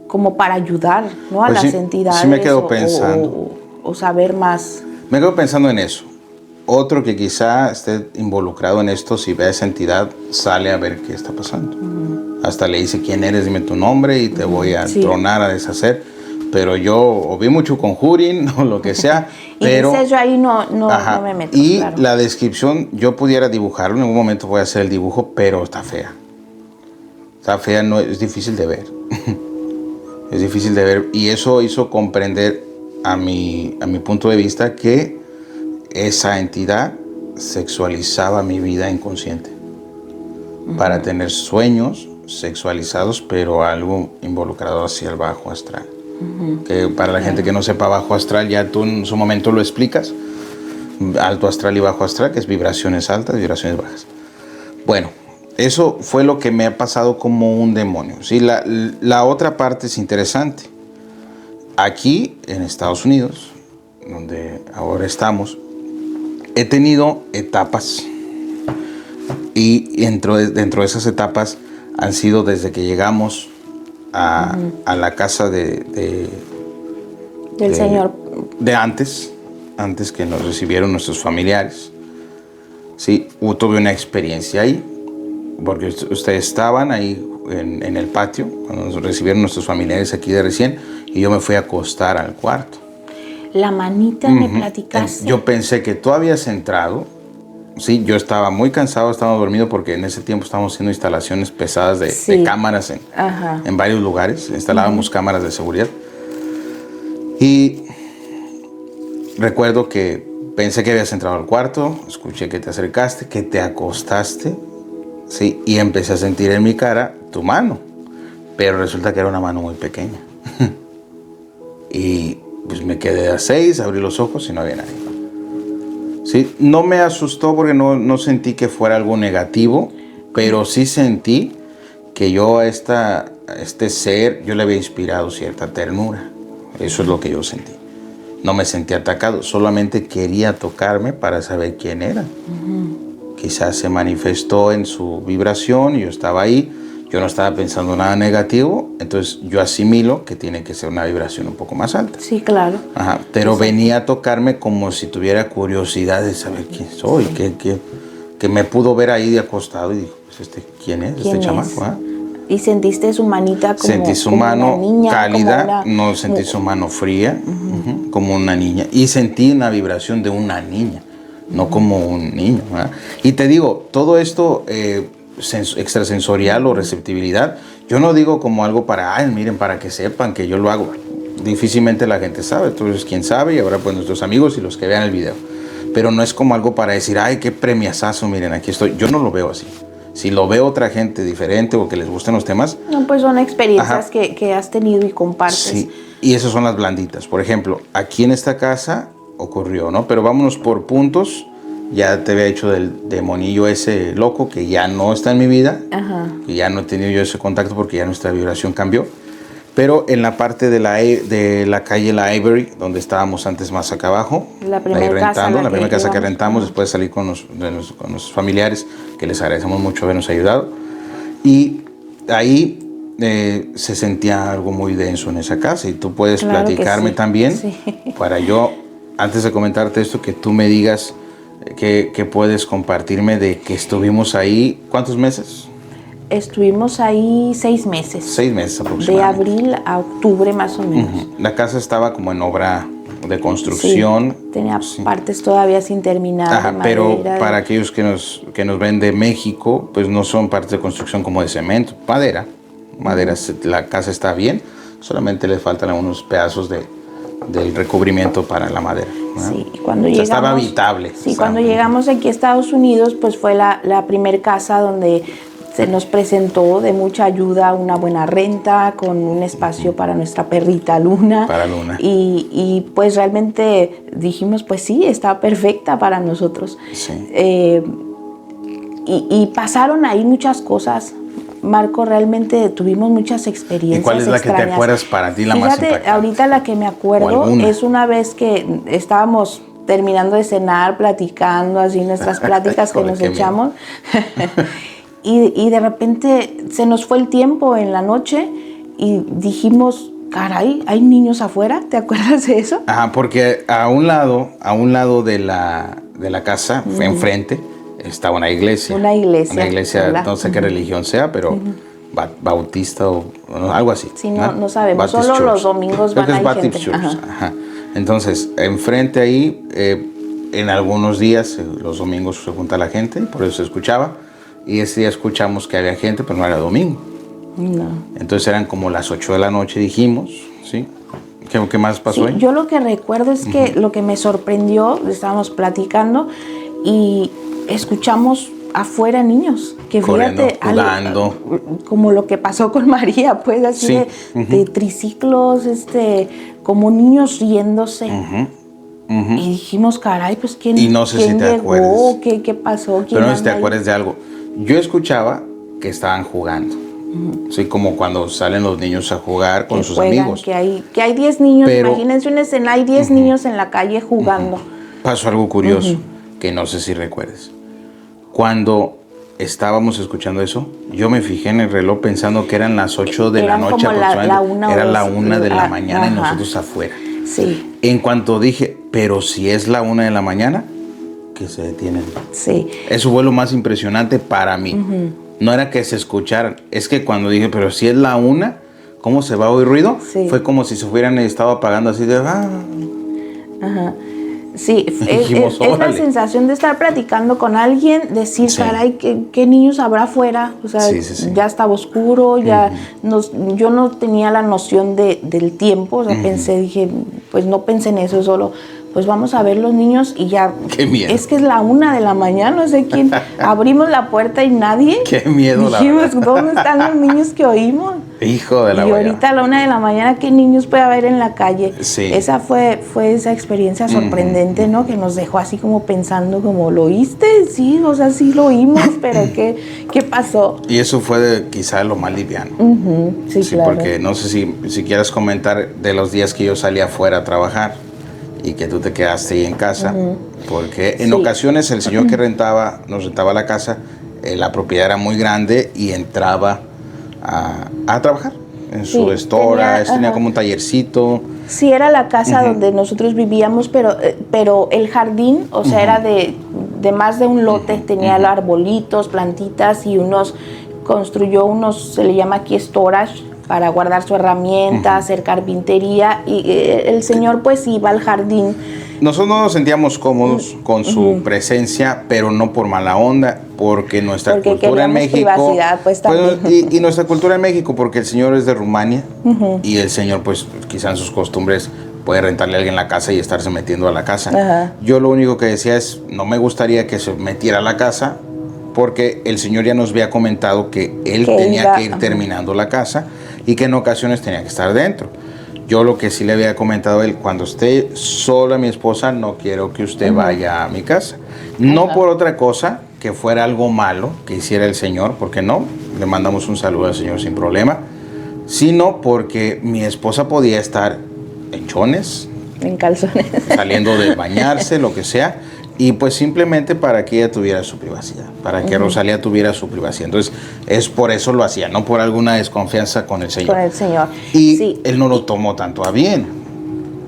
como para ayudar, ¿no? A pues las entidades. Sí me quedo pensando. O saber más. Me quedo pensando en eso. Otro que quizá esté involucrado en esto, si ve a esa entidad, sale a ver qué está pasando. Hasta le dice quién eres, dime tu nombre y te voy a tronar, a deshacer. Pero yo o vi mucho Conjuring o lo que sea. Pero dices, yo ahí no me meto. Y la descripción, yo pudiera dibujarlo, en algún momento voy a hacer el dibujo, pero está fea. Está fea, no, es difícil de ver. Es difícil de ver. Y eso hizo comprender a mi punto de vista que esa entidad sexualizaba mi vida inconsciente. Para tener sueños sexualizados, pero algo involucrado hacia el bajo astral. Que para la gente que no sepa bajo astral, ya tú en su momento lo explicas. Alto astral y bajo astral, que es vibraciones altas, vibraciones bajas. Bueno, eso fue lo que me ha pasado como un demonio. ¿Sí? La otra parte es interesante. Aquí en Estados Unidos, donde ahora estamos, he tenido etapas. Y dentro de esas etapas han sido desde que llegamos a la casa del Señor. De antes que nos recibieron nuestros familiares. Sí, tuve una experiencia ahí, porque ustedes estaban ahí en el patio, cuando nos recibieron nuestros familiares aquí de recién, y yo me fui a acostar al cuarto. La manita, me platicaste. Yo pensé que tú habías entrado. Sí, yo estaba muy cansado, estaba dormido porque en ese tiempo estábamos haciendo instalaciones pesadas de cámaras en varios lugares. Instalábamos cámaras de seguridad. Y recuerdo que pensé que habías entrado al cuarto, escuché que te acercaste, que te acostaste, sí, y empecé a sentir en mi cara tu mano. Pero resulta que era una mano muy pequeña. Y pues me quedé a 6, abrí los ojos y no había nadie. Sí, no me asustó porque no sentí que fuera algo negativo, pero sí sentí que yo a este ser, yo le había inspirado cierta ternura. Eso es lo que yo sentí. No me sentí atacado, solamente quería tocarme para saber quién era. Quizás se manifestó en su vibración y yo estaba ahí. Yo no estaba pensando nada negativo, entonces yo asimilo que tiene que ser una vibración un poco más alta. Sí, claro. Ajá, pero venía a tocarme como si tuviera curiosidad de saber quién soy, que me pudo ver ahí de acostado y dijo, pues ¿quién es este chamaco? ¿Ah? ¿Y sentiste su manita como sentí su como mano una niña, cálida, no sentí su mano fría, como una niña. Y sentí una vibración de una niña, no como un niño. ¿Ah? Y te digo, todo esto... extrasensorial o receptibilidad, yo no digo como algo para, miren, para que sepan que yo lo hago. Difícilmente la gente sabe, entonces quién sabe, y ahora pues nuestros amigos y los que vean el video. Pero no es como algo para decir, ay, qué premiazazo, miren, aquí estoy. Yo no lo veo así. Si lo veo otra gente diferente o que les gusten los temas. No, pues son experiencias que has tenido y compartes. Sí, y esas son las blanditas. Por ejemplo, aquí en esta casa ocurrió, ¿no? Pero vámonos por puntos. Ya te había hecho del demonillo ese loco que ya no está en mi vida, que ya no he tenido yo ese contacto porque ya nuestra vibración cambió. Pero en la parte de la calle La Ivory, donde estábamos antes más acá abajo, la primera casa que rentamos, después de salir con los familiares, que les agradecemos mucho habernos ayudado. Y ahí se sentía algo muy denso en esa casa y tú puedes platicarme también para yo, antes de comentarte esto, que tú me digas... ¿Qué puedes compartirme de que estuvimos ahí? ¿Cuántos meses? Estuvimos ahí 6 meses. 6 meses aproximadamente. De abril a octubre más o menos. La casa estaba como en obra de construcción. Sí, tenía partes todavía sin terminar. Pero para aquellos que nos ven de México, pues no son partes de construcción como de cemento. Madera, la casa está bien, solamente le faltan algunos pedazos del recubrimiento para la madera. Sí, y cuando llegamos, estaba habitable. Sí, cuando llegamos aquí a Estados Unidos, pues fue la primer casa donde se nos presentó de mucha ayuda, una buena renta, con un espacio para nuestra perrita Luna. Para Luna. Y pues realmente dijimos, pues sí, está perfecta para nosotros. Sí. Y pasaron ahí muchas cosas. Marco, realmente tuvimos muchas experiencias. ¿Y cuál es la extrañas que te acuerdas para ti, la más impactante? Ahorita la que me acuerdo es una vez que estábamos terminando de cenar, platicando, así nuestras pláticas que nos echamos. y de repente se nos fue el tiempo en la noche y dijimos, caray, ¿hay niños afuera? ¿Te acuerdas de eso? Ajá, porque a un lado de la casa, enfrente, estaba una iglesia. Una iglesia, no sé qué religión sea, pero bautista o algo así. Sí, no sabemos, Baptist solo Church. Los domingos van a ir gente. Ajá. Entonces, enfrente ahí, en algunos días, los domingos se junta la gente, por eso se escuchaba, y ese día escuchamos que había gente, pero no era domingo. No. Entonces eran como las 8 de la noche, dijimos, ¿sí? ¿Qué más pasó ahí? Yo lo que recuerdo es que lo que me sorprendió, estábamos platicando y escuchamos afuera niños que corriendo, jugando, como lo que pasó con María, pues así de triciclos, como niños riéndose. Y dijimos, caray, pues ¿quién y no sé ¿quién si te llegó? acuerdas. ¿Qué pasó? Pero no sé si te acuerdas de algo. Yo escuchaba que estaban jugando. Sí, como cuando salen los niños a jugar con sus amigos. Que hay 10 niños, imagínense una escena, hay 10 niños en la calle jugando. Pasó algo curioso, que no sé si recuerdes. Cuando estábamos escuchando eso, yo me fijé en el reloj pensando que eran las 8 de la noche aproximadamente. Era la 1 de la mañana y nosotros afuera. Sí. En cuanto dije, pero si es la 1 de la mañana, que se detienen. Sí. Eso fue lo más impresionante para mí. No era que se escucharan, es que cuando dije, pero si es la 1, ¿cómo se va a oír ruido? Sí. Fue como si se hubieran estado apagando así de... Ajá. Sí, Dijimos, es la órale. sensación de estar platicando con alguien, decir, Sí. caray, ¿qué niños habrá afuera? O sea, Sí, sí, sí. ya estaba oscuro, ya yo no tenía la noción del tiempo, o sea, dije, pues no pensé en eso, solo, pues vamos a ver los niños y ya. Qué miedo. Es que es la 1 de la mañana, no sé quién. Abrimos la puerta y nadie. Qué miedo, la Dijimos, verdad. ¿dónde están los niños que oímos? Hijo de la Y guayaba. ahorita a la 1 de la mañana, ¿qué niños puede haber en la calle? Sí. Esa fue esa experiencia sorprendente, ¿no? Que nos dejó así como pensando, como, ¿lo oíste? Sí, o sea, sí lo oímos, pero ¿qué pasó? Y eso fue quizá lo más liviano. Sí, Sí, claro. porque no sé si quieres comentar de los días que yo salí afuera a trabajar y que tú te quedaste ahí en casa. Porque en Sí. ocasiones el señor que nos rentaba la casa, la propiedad era muy grande y entraba a trabajar en su Sí, storage, tenía ajá. como un tallercito. Sí, era la casa donde nosotros vivíamos, pero el jardín, o sea, era de más de un lote, tenía arbolitos, plantitas y construyó unos, se le llama aquí storage, para guardar su herramienta, hacer carpintería, y el señor pues iba al jardín. Nosotros no nos sentíamos cómodos con su presencia, pero no por mala onda, porque nuestra Porque cultura en queríamos México... privacidad, pues, también. y nuestra cultura en México, porque el señor es de Rumania, y el señor pues quizá en sus costumbres puede rentarle a alguien la casa y estarse metiendo a la casa. Ajá. Yo lo único que decía es, no me gustaría que se metiera a la casa, porque el señor ya nos había comentado que él Que tenía iba, que ir terminando la casa y que en ocasiones tenía que estar dentro. Yo lo que sí le había comentado a él, cuando esté sola mi esposa, no quiero que usted vaya a mi casa. No por otra cosa, que fuera algo malo que hiciera el Señor, porque no, le mandamos un saludo al Señor sin problema, sino porque mi esposa podía estar en chones, En calzones. saliendo de bañarse, lo que sea, y pues simplemente para que ella tuviera su privacidad, para que Rosalía tuviera su privacidad. Entonces, es por eso lo hacía, no por alguna desconfianza con el Señor. Con el Señor. Y Sí. él no lo tomó tanto a bien,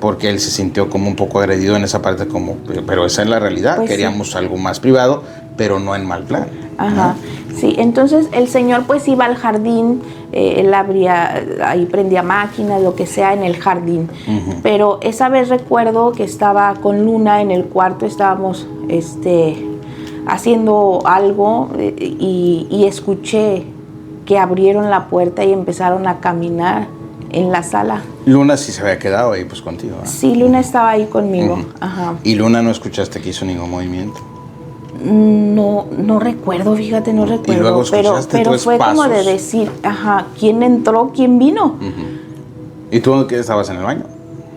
porque él se sintió como un poco agredido en esa parte, pero esa es la realidad. Pues Queríamos algo más privado, pero no en mal plan. Ajá, sí, entonces el señor pues iba al jardín, él ahí prendía máquinas, lo que sea en el jardín, pero esa vez recuerdo que estaba con Luna en el cuarto, estábamos haciendo algo y escuché que abrieron la puerta y empezaron a caminar en la sala. Luna sí se había quedado ahí pues contigo, ¿eh? Sí, Luna estaba ahí conmigo, ajá. Y Luna no escuchaste que hizo ningún movimiento. No recuerdo, fíjate, no recuerdo. luego pero escuchaste tres fue como de pasos. decir, ajá, ¿quién entró? ¿Quién vino? ¿Y tú qué estabas en el baño?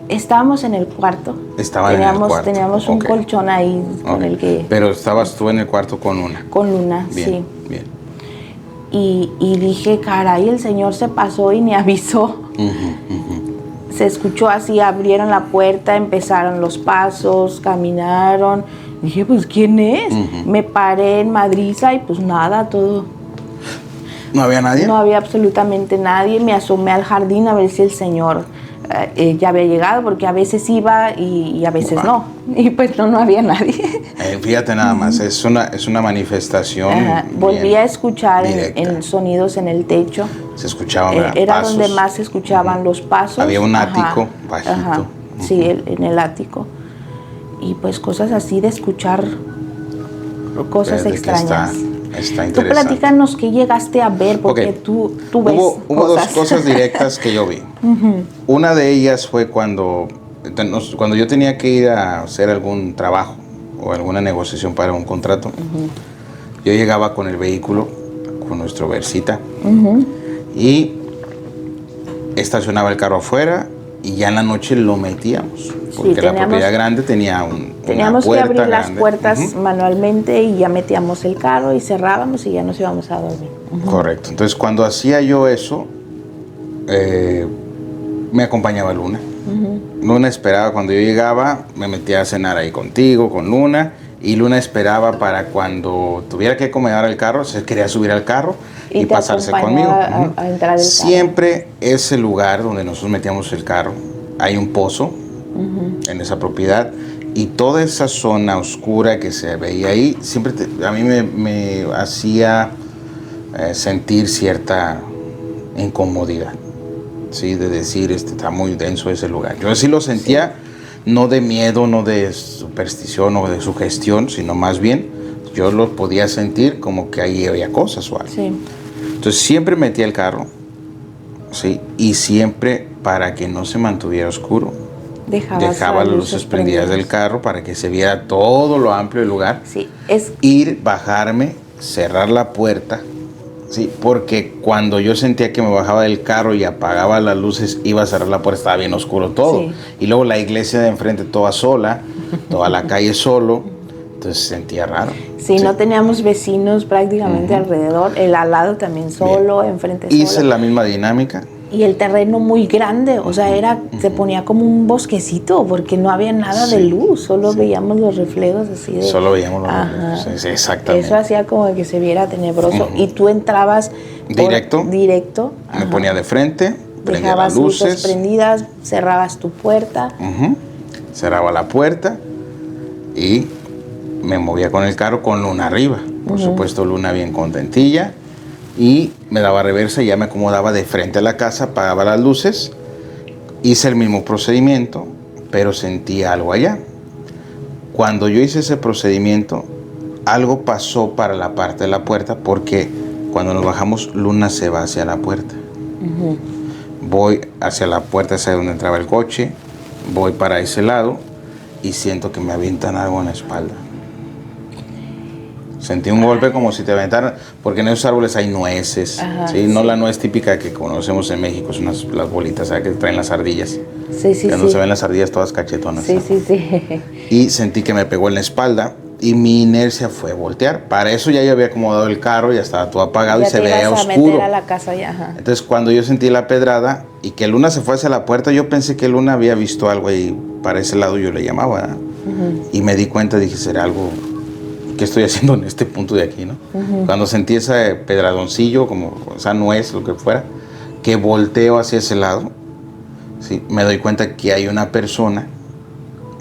Estábamos en el cuarto. Estaban en el cuarto. Teníamos un Ok. colchón ahí con Ok. el que... Pero estabas tú en el cuarto con Luna. Con Luna, Bien, sí. bien. Y dije, caray, el señor se pasó y me avisó. Se escuchó así, abrieron la puerta, empezaron los pasos, caminaron. Dije, pues, ¿quién es? Me paré en madriza y pues nada, todo. ¿No había nadie? No había absolutamente nadie. Me asomé al jardín a ver si el señor ya había llegado, porque a veces iba y a veces no. Y pues no había nadie. Fíjate nada más, es una manifestación. Ajá. Volví bien a escuchar directa. en sonidos en el techo. Se escuchaban ¿verdad? Era pasos. donde más se escuchaban los pasos. Había un Ajá, ático bajito. ajá. Sí, en el ático. Y pues cosas así de escuchar cosas Fíjate que extrañas. Está Tú interesante. platícanos qué llegaste a ver, porque Ok. tú ves Hubo dos cosas. cosas directas que yo vi. Una de ellas fue cuando yo tenía que ir a hacer algún trabajo o alguna negociación para un contrato. Yo llegaba con el vehículo, con nuestro Versita, y estacionaba el carro afuera y ya en la noche lo metíamos. Porque la propiedad grande tenía Teníamos una que puerta abrir las grande. puertas manualmente y ya metíamos el carro y cerrábamos y ya nos íbamos a dormir. Correcto. Entonces, cuando hacía yo eso, me acompañaba Luna. Luna esperaba cuando yo llegaba, me metía a cenar ahí contigo, con Luna, y Luna esperaba para cuando tuviera que acomodar el carro, se quería subir al carro y te pasarse conmigo. acompañaba a entrar el carro. Siempre ese lugar donde nosotros metíamos el carro, hay un pozo en esa propiedad, y toda esa zona oscura que se veía ahí, siempre a mí me hacía sentir cierta incomodidad, ¿sí? De decir, está muy denso ese lugar. Yo sí lo sentía, no de miedo, no de superstición o de sugestión, sino más bien yo lo podía sentir como que ahí había cosas o algo. Sí. Entonces siempre metía el carro, ¿sí? Y siempre, para que no se mantuviera oscuro, dejaba las luces prendidas del carro para que se viera todo lo amplio del lugar. Sí, Ir, bajarme, cerrar la puerta, ¿sí? Porque cuando yo sentía que me bajaba del carro y apagaba las luces, iba a cerrar la puerta, estaba bien oscuro todo. Sí. Y luego la iglesia de enfrente toda sola, toda la calle solo, entonces sentía raro. Sí, no teníamos vecinos prácticamente alrededor, el al lado también solo, enfrente solo. Hice la misma dinámica. Y el terreno muy grande, o sea, se ponía como un bosquecito porque no había nada de luz, solo veíamos los reflejos así de... Solo veíamos los reflejos, sí, exactamente. Eso hacía como que se viera tenebroso. Y tú entrabas directo, me ponía de frente, prendía las luces prendidas, cerrabas tu puerta. Cerraba la puerta y me movía con el carro con luna arriba. Por supuesto, luna bien contentilla. Y me daba reversa y ya me acomodaba de frente a la casa, apagaba las luces. Hice el mismo procedimiento, pero sentí algo allá. Cuando yo hice ese procedimiento, algo pasó para la parte de la puerta, porque cuando nos bajamos, luna se va hacia la puerta. Voy hacia la puerta, hacia donde entraba el coche, voy para ese lado y siento que me avientan algo en la espalda. Sentí un golpe como si te aventaran, porque en esos árboles hay nueces, ¿sí? No la nuez típica que conocemos en México, son las bolitas, ¿sabes? Que traen las ardillas. Sí. Cuando se ven las ardillas todas cachetonas. Sí. Y sentí que me pegó en la espalda y mi inercia fue voltear. Para eso ya yo había acomodado el carro, ya estaba todo apagado y se veía oscuro. Meter a la casa ya. Entonces cuando yo sentí la pedrada y que Luna se fue hacia la puerta, yo pensé que Luna había visto algo ahí para ese lado, yo le llamaba, ¿verdad? Y me di cuenta, dije, será algo... ¿Qué estoy haciendo en este punto de aquí, no? Cuando sentí ese pedradoncillo, como esa nuez, lo que fuera, que volteo hacia ese lado, ¿sí? Me doy cuenta que hay una persona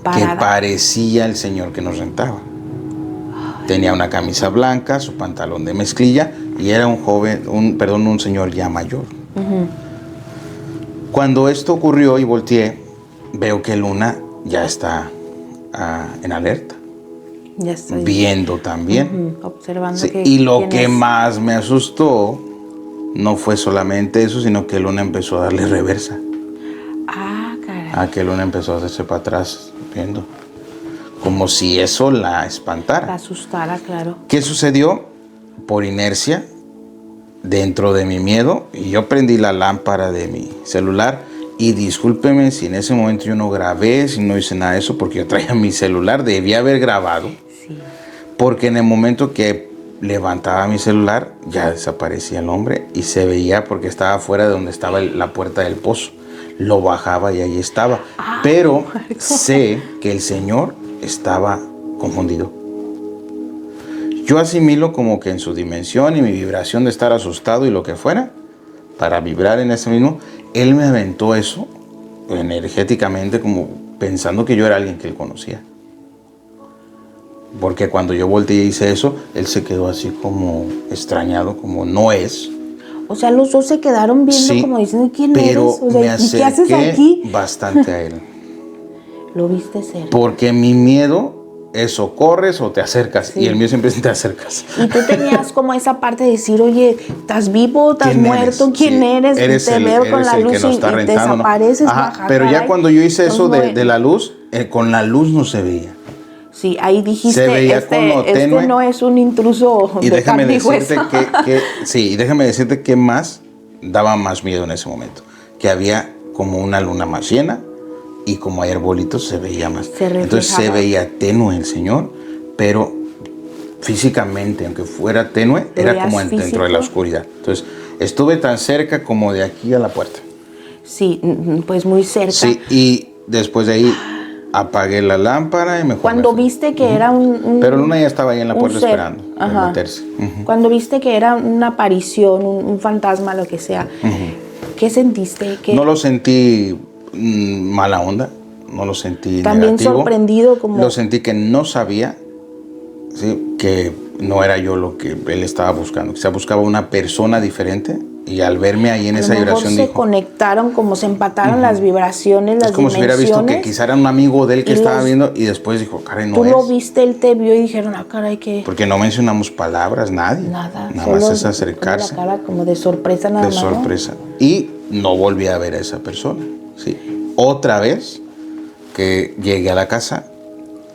parada, que parecía el señor que nos rentaba. Tenía una camisa blanca, su pantalón de mezclilla y era un señor ya mayor. Cuando esto ocurrió y volteé, veo que Luna ya está en alerta. Ya estoy viendo también. Observando. Sí, y lo que más me asustó no fue solamente eso, sino que Luna empezó a darle reversa. Caray. Que Luna empezó a hacerse para atrás, viendo. Como si eso la espantara. La asustara, claro. ¿Qué sucedió? Por inercia, dentro de mi miedo, y yo prendí la lámpara de mi celular. Y discúlpeme si en ese momento yo no grabé, si no hice nada de eso, porque yo traía mi celular, debía haber grabado. Sí. Porque en el momento que levantaba mi celular, ya desaparecía el hombre y se veía porque estaba fuera de donde estaba la puerta del pozo. Lo bajaba y ahí estaba. Pero sé que el señor estaba confundido. Yo asimilo como que en su dimensión y mi vibración de estar asustado y lo que fuera, para vibrar en ese mismo, él me aventó eso energéticamente, como pensando que yo era alguien que él conocía. Porque cuando yo volteé y hice eso, él se quedó así como extrañado, como no es. O sea, los dos se quedaron viendo como diciendo, ¿quién eres? Pero O sea, me acerqué ¿qué haces aquí? bastante a él. Lo viste cerca. Porque mi miedo es o corres o te acercas. Y el mío siempre es te acercas. Y tú tenías como esa parte de decir, oye, ¿estás vivo? ¿Estás muerto? ¿Quién eres? Te veo con la luz y desapareces. ¿No? Pero ya cuando yo hice eso de la luz, con la luz no se veía. Sí, ahí dijiste, se veía como tenue. Este no es un intruso y de carne y hueso. Y déjame decirte que más daba más miedo en ese momento. Que había como una luna más llena y como hay arbolitos se veía más. Entonces se veía tenue el señor, pero físicamente, aunque fuera tenue, era como dentro de la oscuridad. Entonces estuve tan cerca como de aquí a la puerta. Sí, pues muy cerca. Sí, y después de ahí apagué la lámpara y me fui. Cuando viste que era Pero Luna ya estaba ahí en la puerta esperando a meterse. Cuando viste que era una aparición, un fantasma, lo que sea, ¿qué sentiste? No lo sentí mala onda, no lo sentí también negativo. Sorprendido como... Lo sentí que no sabía, ¿sí? Que no era yo lo que él estaba buscando. Quizá buscaba una persona diferente y al verme ahí en esa vibración se dijo... conectaron, como se empataron las vibraciones, las es como dimensiones. si hubiera visto que quizá era un amigo de él que estaba viendo y después dijo, caray, no tú es. Tú lo viste, él te vio y dijeron, ah, caray, ¿qué? Porque no mencionamos palabras, nadie. Nada más es acercarse. La cara como de sorpresa nada más. De sorpresa. ¿No? Y no volví a ver a esa persona. ¿Sí? Otra vez que llegué a la casa,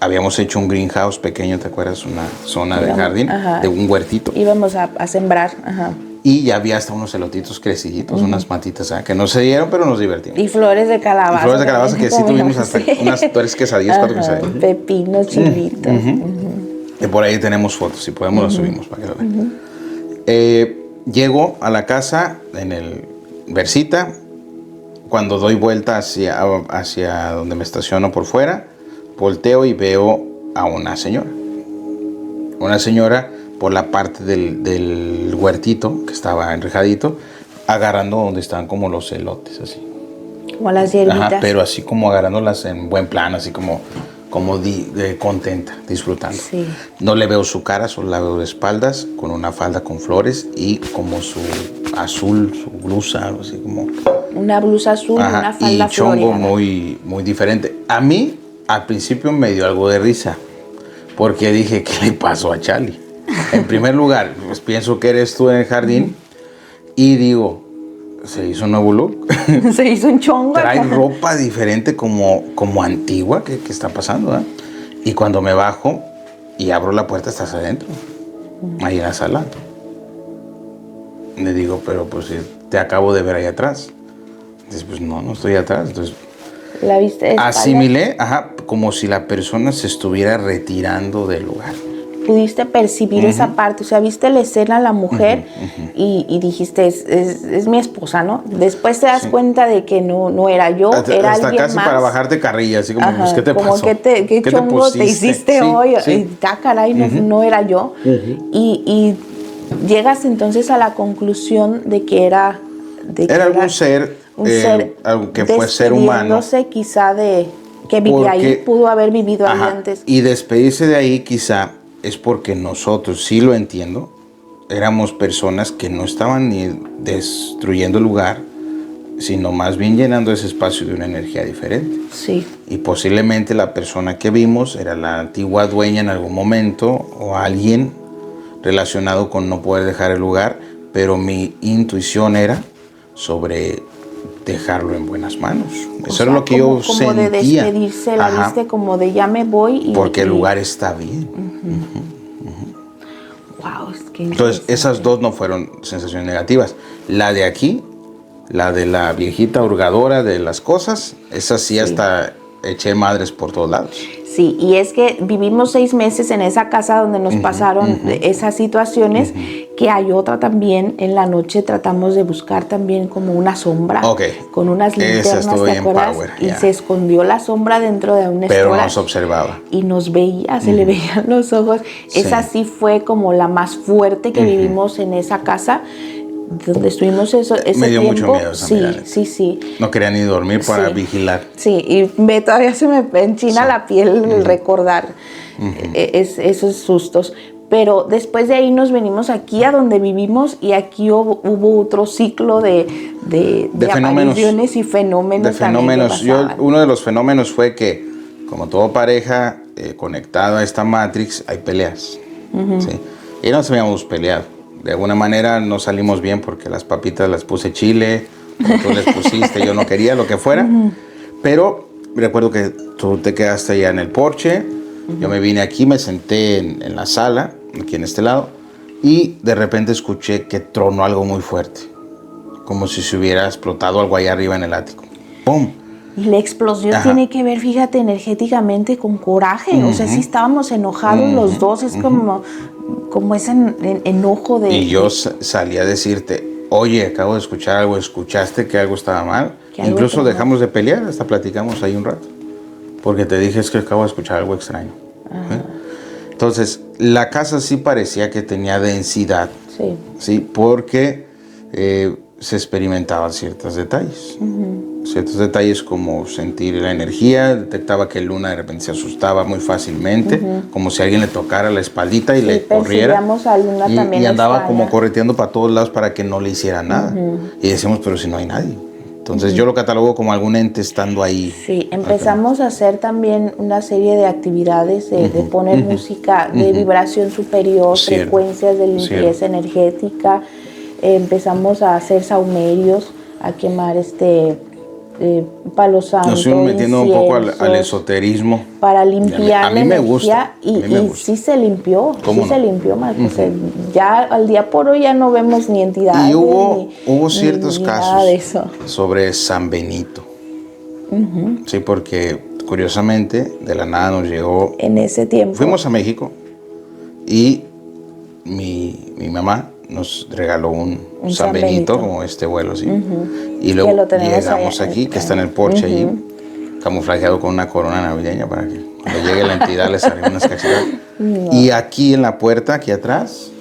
habíamos hecho un greenhouse pequeño, ¿te acuerdas? Una zona de jardín, de un huertito. Íbamos a sembrar, ajá. Y ya había hasta unos elotitos creciditos, unas matitas, que no se dieron, pero nos divertimos. Y flores de calabaza. Y flores de calabaza que sí tuvimos hasta unas 3 quesadillas, 4 quesadillas. Pepinos, chilitos. Y por ahí tenemos fotos, si podemos las subimos para que lo vean. Llego a la casa en el Versita, cuando doy vuelta hacia donde me estaciono por fuera, volteo y veo a una señora. Una señora por la parte del huertito, que estaba enrejadito, agarrando donde están como los elotes, así. Como las hierbitas. Ajá, pero así como agarrándolas en buen plan, así como contenta, disfrutando. Sí. No le veo su cara, solo la veo de espaldas, con una falda con flores y como su azul, su blusa, algo así como... Una blusa azul, ajá, una falda y chongo floreada. muy diferente. A mí, al principio me dio algo de risa, porque dije, ¿qué le pasó a Charlie? En primer lugar, pues pienso que eres tú en el jardín y digo, se hizo un nuevo look. Se hizo un chongo. Trae ropa diferente como antigua. ¿Qué está pasando? Y cuando me bajo y abro la puerta, estás adentro, ahí en la sala. Le digo, pero pues te acabo de ver ahí atrás. Dices, pues no estoy atrás. Entonces, ¿la viste de espaldas? Asimilé, como si la persona se estuviera retirando del lugar. Pudiste percibir esa parte, o sea, viste la escena, la mujer, y dijiste, es mi esposa, ¿no? Después te das cuenta de que no era yo, era hasta alguien casi más. para bajarte carrilla, así como, pues, ¿qué te pasó? ¿Qué chongo te hiciste hoy? Sí. Caray, no era yo. Y llegas entonces a la conclusión de que era... era algún ser, algo que fue ser humano. Quizá de que vivía ahí, pudo haber vivido ahí antes. Y despedirse de ahí quizá es porque nosotros, sí lo entiendo, éramos personas que no estaban ni destruyendo el lugar, sino más bien llenando ese espacio de una energía diferente. Sí. Y posiblemente la persona que vimos era la antigua dueña en algún momento o alguien relacionado con no poder dejar el lugar, pero mi intuición era sobre dejarlo en buenas manos. Eso era lo que yo sentía. Como de despedirse, la viste como de ya me voy. Porque el lugar está bien. Wow, es que entonces, esas dos no fueron sensaciones negativas. La de aquí, la de la viejita hurgadora de las cosas, esa sí hasta eché madres por todos lados. Sí, y es que vivimos 6 meses en esa casa donde nos pasaron esas situaciones, que hay otra también. En la noche tratamos de buscar también como una sombra, con unas linternas, ¿te acuerdas? Y se escondió la sombra dentro de un storage. Pero nos observaba. Y nos veía, se le veían los ojos. Sí. Esa sí fue como la más fuerte que vivimos en esa casa, donde estuvimos ese me dio tiempo. Mucho miedo esa mirada. Sí. No quería ni dormir para vigilar. Sí, y todavía se me enchina la piel el recordar esos sustos. Pero después de ahí nos venimos aquí a donde vivimos, y aquí hubo otro ciclo de apariciones y fenómenos. De fenómenos. Uno de los fenómenos fue que, como toda pareja conectada a esta Matrix, hay peleas. ¿Sí? Y nos habíamos peleado. De alguna manera no salimos bien porque las papitas las puse chile, tú les pusiste, yo no quería, lo que fuera. Pero recuerdo que tú te quedaste allá en el porche, yo me vine aquí, me senté en la sala, aquí en este lado, y de repente escuché que tronó algo muy fuerte, como si se hubiera explotado algo allá arriba en el ático. ¡Pum! Y la explosión tiene que ver, fíjate, energéticamente con coraje. O sea, si estábamos enojados los dos, es como ese enojo de... Y yo salí a decirte, oye, acabo de escuchar algo, ¿escuchaste que algo estaba mal? Incluso dejamos de pelear, hasta platicamos ahí un rato. Porque te dije, es que acabo de escuchar algo extraño. Entonces, la casa sí parecía que tenía densidad. Sí. Porque se experimentaban ciertos detalles. Ciertos detalles como sentir la energía, detectaba que Luna de repente se asustaba muy fácilmente, como si alguien le tocara la espaldita y le corriera. A Luna también y andaba extraña. como correteando para todos lados para que no le hiciera nada. Y decíamos, pero si no hay nadie. Entonces yo lo catalogo como algún ente estando ahí. Sí, empezamos a hacer también una serie de actividades de poner música de vibración superior, frecuencias de limpieza energética. Empezamos a hacer saumerios, a quemar palo santo, nos fuimos metiendo un poco al esoterismo. Para limpiar a mí la me energía. gusta. Y sí se limpió, se limpió, Marcos. Ya al día por hoy ya no vemos ni entidades. Y hubo ciertos ni casos nada de eso. sobre San Benito. Sí, porque curiosamente de la nada nos llegó. En ese tiempo. Fuimos a México y mi mamá nos regaló un San Benito, como este vuelo así. Y luego llegamos aquí, que está en el porche ahí, camuflajeado con una corona navideña para que cuando llegue la entidad les haga unas cachetadas. Y aquí en la puerta, aquí atrás,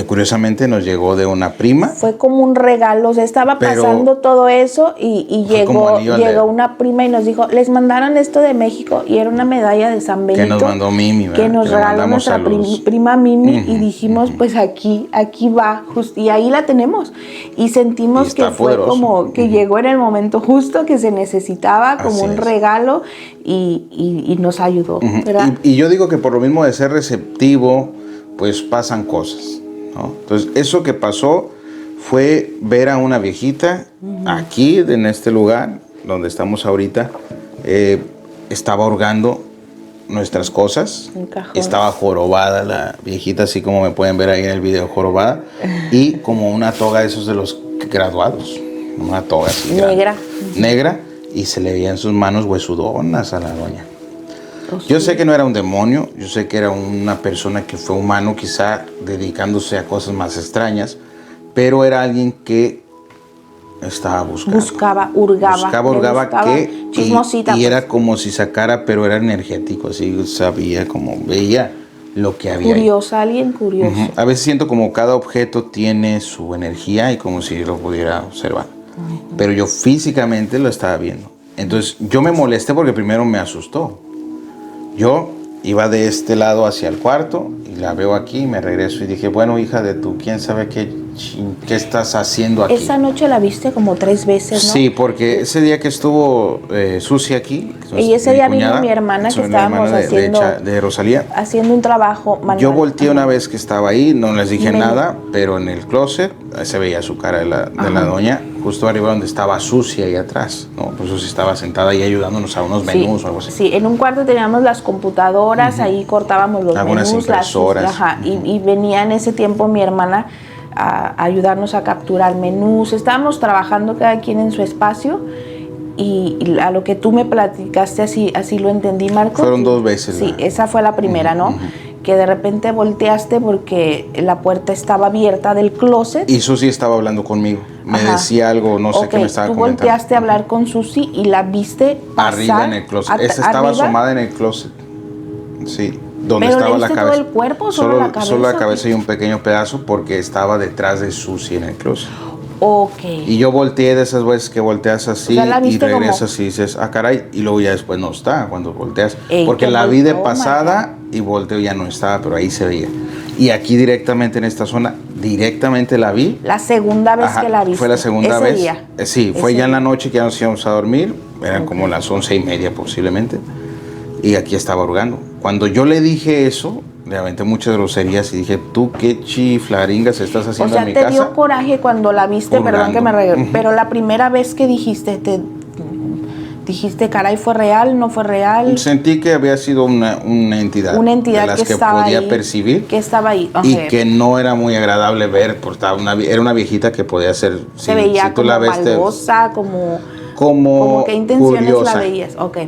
curiosamente nos llegó de una prima. Fue como un regalo, o sea, estaba pasando todo eso y llegó una prima y nos dijo, les mandaron esto de México y era una medalla de San Benito. Que nos mandó Mimi, ¿verdad? Que nos regaló nuestra prima Mimi y dijimos, pues aquí va, y ahí la tenemos. Y sentimos que fue poderoso. Como que llegó en el momento justo que se necesitaba, como un regalo y nos ayudó, ¿verdad? Y yo digo que por lo mismo de ser receptivo, pues pasan cosas. ¿No? Entonces, eso que pasó fue ver a una viejita aquí, en este lugar donde estamos ahorita, estaba hurgando nuestras cosas, estaba jorobada la viejita, así como me pueden ver ahí en el video, jorobada, y como una toga de esos de los graduados, una toga así negra, y se le veían sus manos huesudonas a la doña. Yo sé que no era un demonio, yo sé que era una persona que fue humano, quizá dedicándose a cosas más extrañas, pero era alguien que estaba buscando. Hurgaba que chismosita, y era como si sacara, pero era energético, así sabía, como veía lo que había. Alguien curioso. A veces siento como cada objeto tiene su energía y como si lo pudiera observar. Pero yo físicamente lo estaba viendo. Entonces yo me molesté porque primero me asustó. Yo iba de este lado hacia el cuarto y la veo aquí y me regreso y dije, bueno, hija de tú, ¿quién sabe qué estás haciendo aquí? Esa noche la viste como 3 veces, ¿no? Sí, porque ese día que estuvo Susi aquí, y ese día vino mi hermana, que estábamos de Rosalía, haciendo un trabajo manual. Yo volteé una vez que estaba ahí, no les dije nada, pero en el closet se veía su cara de la doña, justo arriba donde estaba Susi ahí atrás, ¿no? Pues Susi estaba sentada ahí ayudándonos a unos menús o algo así. Sí, en un cuarto teníamos las computadoras, ahí cortábamos los algunas menús, impresoras. Y venía en ese tiempo mi hermana a ayudarnos a capturar menús. Estábamos trabajando cada quien en su espacio y a lo que tú me platicaste así lo entendí, Marco. Fueron 2 veces. Sí, esa fue la primera, ¿no? Que de repente volteaste porque la puerta estaba abierta del closet. Y Susi estaba hablando conmigo. Me decía algo, no sé qué me estaba comentando. Tú volteaste a hablar con Susi y la viste pasar. Arriba en el closet. Estaba asomada en el closet. Sí. Donde ¿Pero estaba le viste la cabeza. todo el cuerpo o solo la cabeza? Solo la cabeza y un pequeño pedazo porque estaba detrás de Susi en el closet. Ok. Y yo volteé de esas veces que volteas así, o sea, y regresas y dices, ah, caray, y luego ya después no está cuando volteas. Porque la vi de pasada y volteo ya no estaba, pero ahí se veía. Y aquí directamente en esta zona, directamente la vi. La segunda vez que la viste. Fue la segunda vez. Día. Sí, fue ya en la noche que ya nos íbamos a dormir, eran como las 11:30 posiblemente, y aquí estaba hurgando. Cuando yo le dije eso, le aventé muchas groserías y dije, tú qué chiflaringas estás haciendo en mi casa. O sea, te dio coraje cuando la viste, hurgando. Perdón que me regué, pero la primera vez que dijiste, dijiste, caray, ¿fue real? ¿No fue real? Sentí que había sido una entidad. Una entidad de las que podía ahí, percibir. Que estaba ahí. Y que no era muy agradable ver, porque era una viejita que podía ser... Se veía si como la ves, maldosa, como qué intenciones curiosa. La veías. Ok.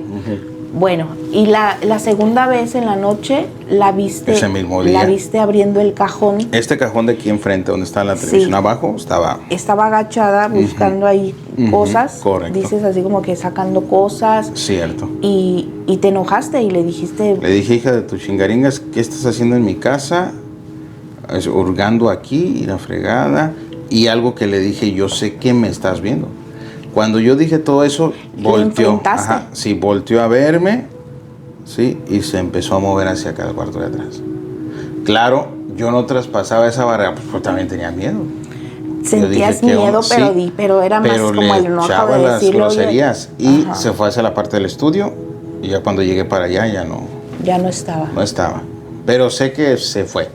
Bueno, y la segunda vez en la noche la viste. Ese mismo día. La viste abriendo el cajón. Este cajón de aquí enfrente, donde está la televisión abajo, estaba. Estaba agachada buscando ahí cosas. Correcto. Dices así como que sacando cosas. Cierto. Y te enojaste y le dijiste. Le dije, hija de tus chingaringas, ¿qué estás haciendo en mi casa? Hurgando aquí y la fregada. y algo que le dije, yo sé que me estás viendo. Cuando yo dije todo eso, volteó. Ajá, sí, volteó a verme, sí, y se empezó a mover hacia acá al cuarto de atrás. Claro, yo no traspasaba esa barrera, pues porque también tenía miedo. Sentías miedo, pero era más como el enojo de decirlo. Las groserías y se fue hacia la parte del estudio y ya cuando llegué para allá ya no. Ya no estaba. No estaba. Pero sé que se fue.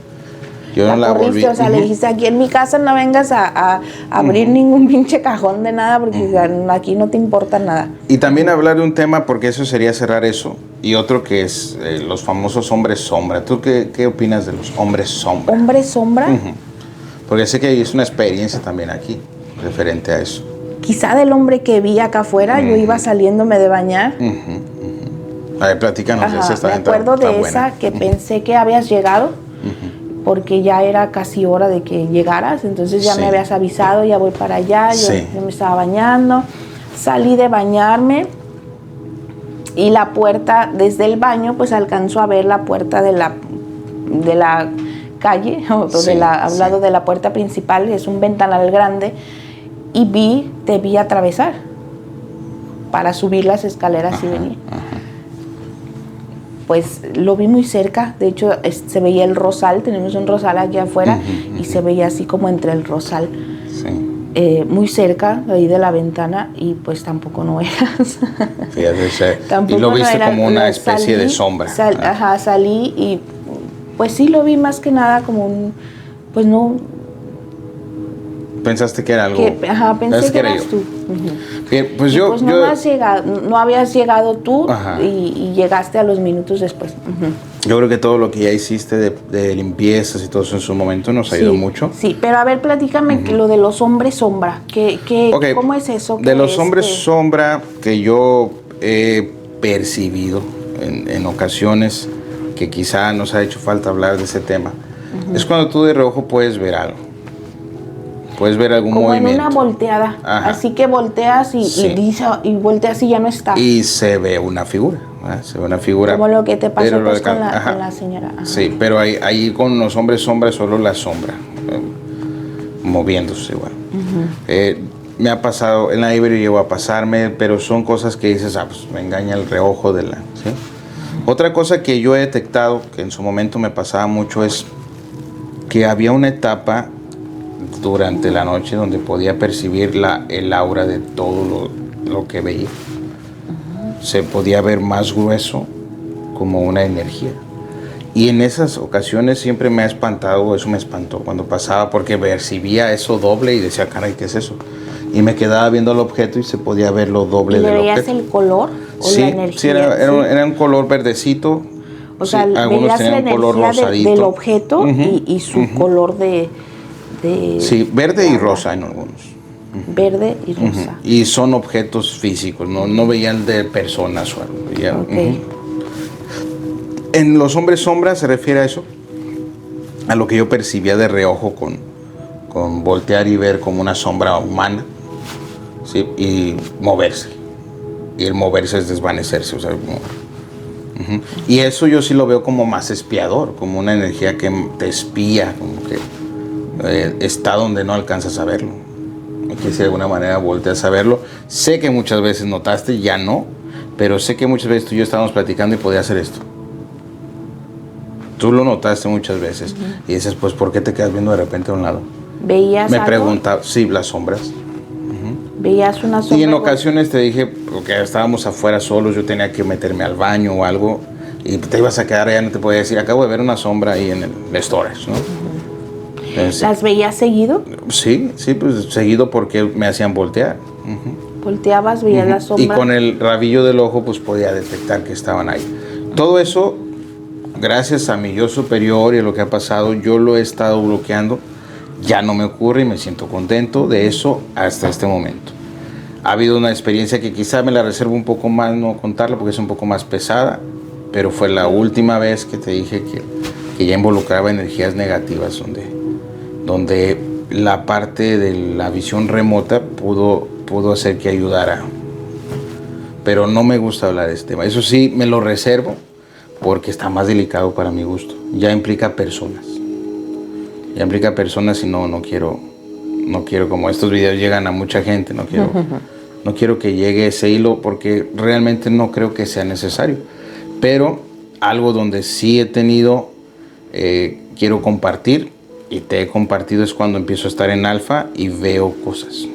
Yo la no la corriste, volví. O sea, le dijiste, aquí en mi casa no vengas a abrir ningún pinche cajón de nada porque aquí no te importa nada. Y también hablar de un tema, porque eso sería cerrar eso, y otro que es los famosos hombres sombra. ¿Tú qué opinas de los hombres sombra? ¿Hombres sombra? Porque sé que es una experiencia también aquí, referente a eso. Quizá del hombre que vi acá afuera, yo iba saliéndome de bañar. A ver, platícanos de esa. Me acuerdo de esa que pensé que habías llegado, porque ya era casi hora de que llegaras, entonces ya me habías avisado, ya voy para allá, yo me estaba bañando, salí de bañarme y la puerta, desde el baño, pues alcanzó a ver la puerta de la calle, al lado de la puerta principal, es un ventanal grande, y te vi atravesar para subir las escaleras y venir. Pues lo vi muy cerca, de hecho se veía el rosal, tenemos un rosal aquí afuera y se veía así como entre el rosal, muy cerca ahí de la ventana y pues tampoco no eras. Fíjate, y lo viste como una especie de sombra. Salí y pues sí lo vi más que nada como pues no. ¿Pensaste que era algo? Pensé que eras tú. Pues no habías llegado tú y llegaste a los minutos después. Yo creo que todo lo que ya hiciste de limpiezas y todo eso en su momento nos ayudó mucho. Sí, pero a ver, platícame lo de los hombres sombra. ¿Cómo es eso? De los hombres sombra que yo he percibido en ocasiones, que quizá nos ha hecho falta hablar de ese tema, es cuando tú de reojo puedes ver algo. Puedes ver algún movimiento. Como en una volteada. Así que volteas y volteas y ya no está. Y se ve una figura. Se ve una figura. Como lo que te pasó pues, con la señora. Sí, pero ahí con los hombres sombra, solo la sombra. Moviéndose igual. Me ha pasado, en la Iberia llegó a pasarme, pero son cosas que dices, pues me engaña el reojo de la... ¿sí? Otra cosa que yo he detectado, que en su momento me pasaba mucho, es que había una etapa durante la noche donde podía percibir el aura de todo lo que veía. Se podía ver más grueso, como una energía. Y en esas ocasiones siempre me ha espantado, eso me espantó cuando pasaba, porque percibía eso doble y decía, caray, ¿qué es eso? Y me quedaba viendo el objeto y se podía ver lo doble del objeto. ¿Y le veías el color o la energía? Sí, era un color verdecito. O sea, algunos tenían un color rosadito. Del objeto y su color de... Sí, verde y rosa en algunos. Verde y rosa. Y son objetos físicos, no veían de personas o algo. En los hombres sombra se refiere a eso, a lo que yo percibía de reojo con voltear y ver como una sombra humana, ¿sí? Y moverse. Y el moverse es desvanecerse, o sea, y eso yo sí lo veo como más espiador, como una energía que te espía, como que está donde no alcanzas a verlo. Que si de alguna manera volteas a verlo. Sé que muchas veces notaste, ya no, pero sé que muchas veces tú y yo estábamos platicando y podía hacer esto. Tú lo notaste muchas veces y dices, pues, ¿por qué te quedas viendo de repente a un lado? ¿Veías Me algo? preguntaba, sí, las sombras. ¿Veías una sombra? Y en ocasiones te dije, porque estábamos afuera solos, yo tenía que meterme al baño o algo, y te ibas a quedar allá, no te podía decir, acabo de ver una sombra ahí en el storage, ¿no? ¿Las veías seguido? Sí, pues seguido porque me hacían voltear. Volteabas, veías la sombra. Y con el rabillo del ojo pues podía detectar que estaban ahí. Todo eso, gracias a mi yo superior y a lo que ha pasado, yo lo he estado bloqueando. Ya no me ocurre y me siento contento de eso hasta este momento. Ha habido una experiencia que quizá me la reservo un poco más, no contarla porque es un poco más pesada, pero fue la última vez que te dije que ya involucraba energías negativas, donde la parte de la visión remota pudo hacer que ayudara. Pero no me gusta hablar de este tema. Eso sí, me lo reservo porque está más delicado para mi gusto. Ya implica personas. Y no quiero no quiero, como estos videos llegan a mucha gente, no quiero que llegue ese hilo porque realmente no creo que sea necesario. Pero algo donde sí he tenido, quiero compartir y te he compartido es cuando empiezo a estar en alfa y veo cosas.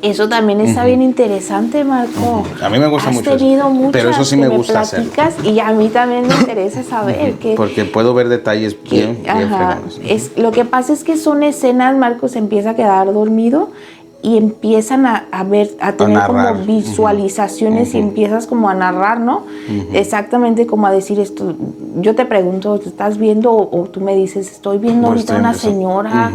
Eso también está bien interesante, Marco. A mí me gusta mucho. Has tenido muchas, pero eso sí me gusta hacer. Y a mí también me interesa saber que... Porque puedo ver detalles bien fregones. Lo que pasa es que son escenas, Marco se empieza a quedar dormido y empiezan a tener como visualizaciones y empiezas como a narrar, ¿no? Exactamente como a decir esto. Yo te pregunto, ¿te estás viendo? O tú me dices, estoy viendo ahorita una señora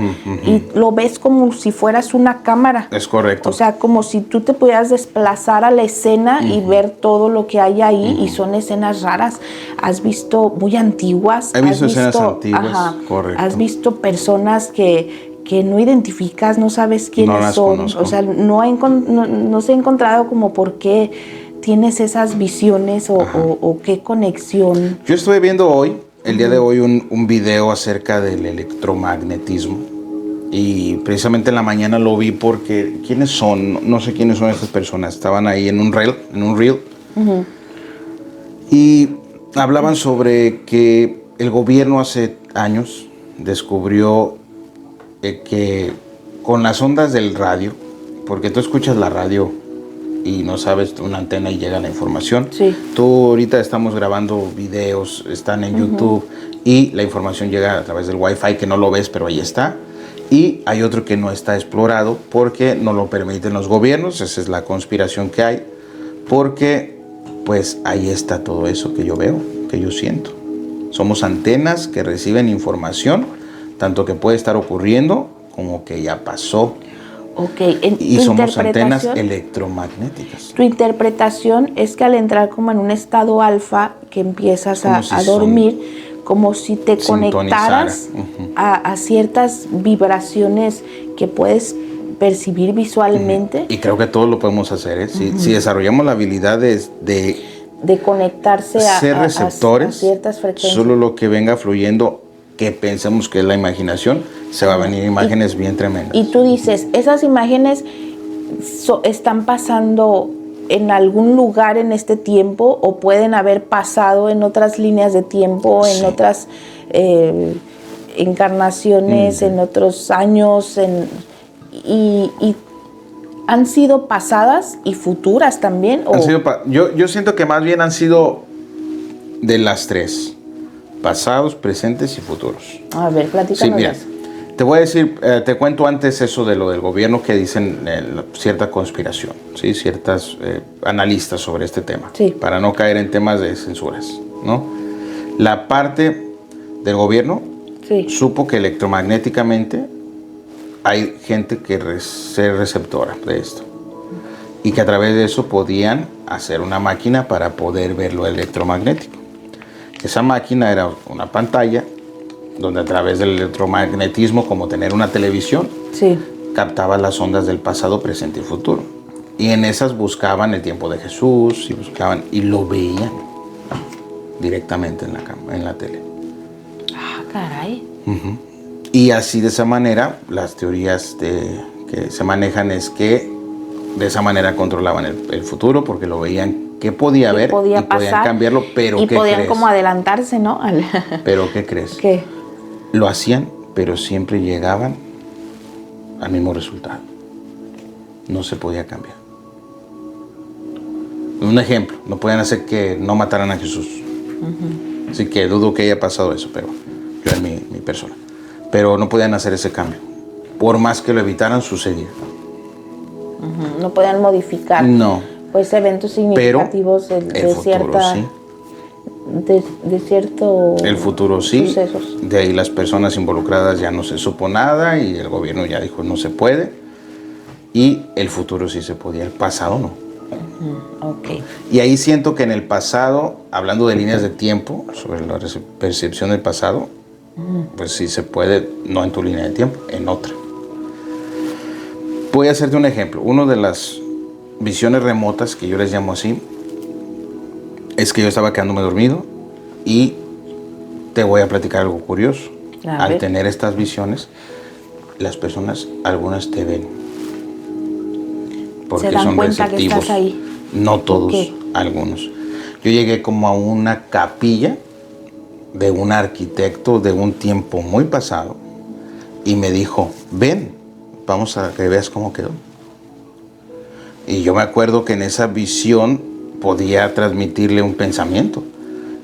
y lo ves como si fueras una cámara. Es correcto. O sea, como si tú te pudieras desplazar a la escena y ver todo lo que hay ahí y son escenas raras. ¿Has visto muy antiguas? He visto escenas antiguas, correcto. ¿Has visto personas que no identificas, no sabes quiénes son? Conozco. O sea, no se ha encontrado como por qué tienes esas visiones o qué conexión. Yo estuve viendo hoy, el día de hoy, un video acerca del electromagnetismo. Y precisamente en la mañana lo vi porque, ¿quiénes son? No sé quiénes son estas personas. Estaban ahí en un reel. Y hablaban sobre que el gobierno hace años descubrió que con las ondas del radio, porque tú escuchas la radio y no sabes una antena y llega la información. Sí. Tú ahorita estamos grabando videos, están en YouTube y la información llega a través del Wi-Fi que no lo ves, pero ahí está. Y hay otro que no está explorado porque no lo permiten los gobiernos. Esa es la conspiración que hay, porque pues ahí está todo eso que yo veo, que yo siento. Somos antenas que reciben información, tanto que puede estar ocurriendo como que ya pasó. Y somos antenas electromagnéticas. Tu interpretación es que al entrar como en un estado alfa, que empiezas a dormir, como si te conectaras a ciertas vibraciones que puedes percibir visualmente. Y creo que todos lo podemos hacer, ¿eh? Si desarrollamos la habilidad de conectarse ser receptores, a ciertas frecuencias. Solo lo que venga fluyendo, que pensemos que es la imaginación, se va a venir imágenes bien tremendas. Y tú dices, esas imágenes están pasando en algún lugar en este tiempo o pueden haber pasado en otras líneas de tiempo, en otras encarnaciones, en otros años, y han sido pasadas y futuras también. Yo siento que más bien han sido de las tres: pasados, presentes y futuros. A ver, platícanos. Sí, mira, te voy a decir, te cuento antes eso de lo del gobierno que dicen cierta conspiración, ¿sí? Ciertas analistas sobre este tema, para no caer en temas de censuras, ¿no? La parte del gobierno supo que electromagnéticamente hay gente que es receptora de esto y que a través de eso podían hacer una máquina para poder ver lo electromagnético. Esa máquina era una pantalla donde a través del electromagnetismo, como tener una televisión, captaba las ondas del pasado, presente y futuro. Y en esas buscaban el tiempo de Jesús y lo veían directamente en la tele. Ah, caray. Y así, de esa manera, las teorías que se manejan es que de esa manera controlaban el futuro, porque lo veían que podía haber y podían cambiarlo, pero y ¿qué podían crees? como adelantarse, ¿no? Pero ¿qué crees? ¿Qué? Lo hacían, pero siempre llegaban al mismo resultado. No se podía cambiar. Un ejemplo, no podían hacer que no mataran a Jesús. Así que dudo que haya pasado eso, pero yo en mi persona. Pero no podían hacer ese cambio. Por más que lo evitaran, sucedía. No podían modificar. No. Pues eventos significativos de futuro, cierta... sí. De cierto... El futuro sí. Sucesos. De ahí las personas involucradas ya no se supo nada y el gobierno ya dijo no se puede. Y el futuro sí se podía, el pasado no. Y ahí siento que en el pasado, hablando de líneas de tiempo, sobre la percepción del pasado, pues sí se puede, no en tu línea de tiempo, en otra. Voy a hacerte un ejemplo. Una de las visiones remotas, que yo les llamo así, es que yo estaba quedándome dormido y te voy a platicar algo curioso. Al tener estas visiones, las personas, algunas te ven. Porque se dan son cuenta receptivos. que estás ahí. No todos, ¿Qué? algunos. Yo llegué como a una capilla de un arquitecto de un tiempo muy pasado y me dijo, ven, vamos a que veas cómo quedó. Y yo me acuerdo que en esa visión podía transmitirle un pensamiento.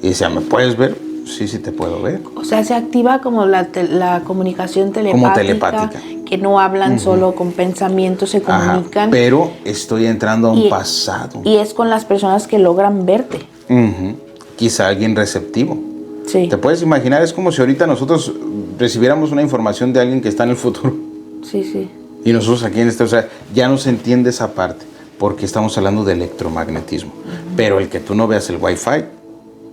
Y decía, ¿me puedes ver? Sí, sí te puedo ver. O sea, se activa como la comunicación telepática. Como telepática. Que no hablan solo con pensamientos, se comunican. Pero estoy entrando a un pasado. Y es con las personas que logran verte. Quizá alguien receptivo. Sí. ¿Te puedes imaginar? Es como si ahorita nosotros recibiéramos una información de alguien que está en el futuro. Sí, sí. Y nosotros aquí en o sea, ya no se entiende esa parte, porque estamos hablando de electromagnetismo. Pero el que tú no veas el Wi-Fi,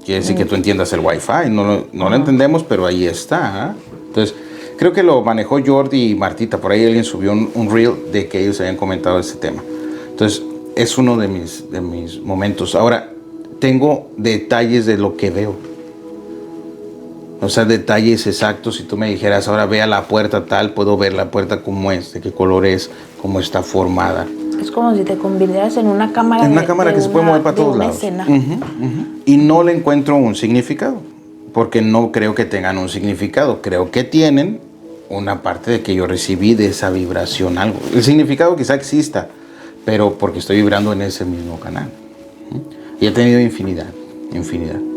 quiere decir que tú entiendas el Wi-Fi. No lo entendemos, pero ahí está. Entonces, creo que lo manejó Jordi y Martita. Por ahí alguien subió un reel de que ellos habían comentado ese tema. Entonces, es uno de mis momentos. Ahora, tengo detalles de lo que veo. O sea, detalles exactos. Si tú me dijeras, ahora ve a la puerta tal, puedo ver la puerta cómo es, de qué color es, cómo está formada. Es como si te convirtieras en una cámara. En una cámara que se puede mover para todos lados. Escena. Y no le encuentro un significado, porque no creo que tengan un significado. Creo que tienen una parte de que yo recibí de esa vibración algo. El significado quizá exista, pero porque estoy vibrando en ese mismo canal. Y he tenido infinidad.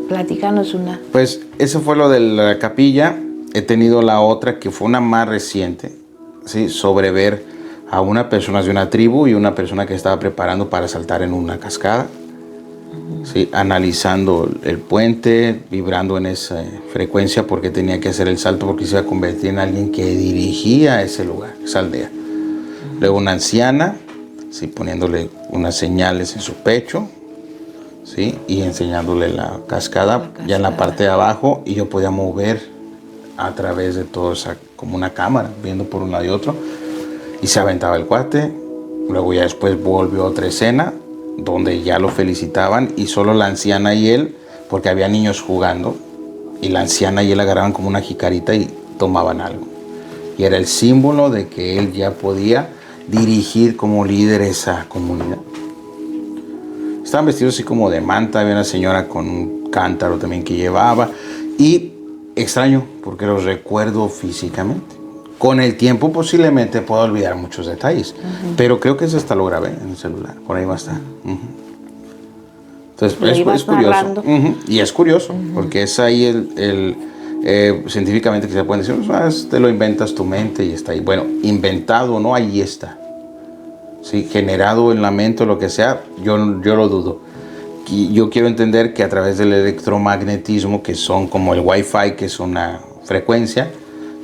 Platícanos una. Pues eso fue lo de la capilla. He tenido la otra que fue una más reciente, ¿sí? Sobre ver a una persona de una tribu y una persona que estaba preparando para saltar en una cascada, ¿sí? Analizando el puente, vibrando en esa frecuencia porque tenía que hacer el salto porque se iba a convertir en alguien que dirigía ese lugar, esa aldea. Luego una anciana, ¿sí? Poniéndole unas señales en su pecho, ¿sí? Y enseñándole la cascada ya en la parte de abajo, y yo podía mover a través de todo esa, como una cámara, viendo por un lado y otro, y se aventaba el cuate. Luego ya después volvió otra escena donde ya lo felicitaban y solo la anciana y él, porque había niños jugando, y la anciana y él agarraban como una jicarita y tomaban algo, y era el símbolo de que él ya podía dirigir como líder esa comunidad. Estaban vestidos así como de manta, había una señora con un cántaro también que llevaba, y extraño porque los recuerdo físicamente. Con el tiempo posiblemente pueda olvidar muchos detalles, pero creo que eso hasta lo grabé en el celular, por ahí va a estar. Entonces es curioso. Y es curioso, porque es ahí científicamente que se puede decir, te lo inventas tu mente y está ahí. Bueno, inventado o no, ahí está. Sí, generado en la mente o lo que sea, yo lo dudo. Y yo quiero entender que a través del electromagnetismo, que son como el Wi-Fi, que es una frecuencia,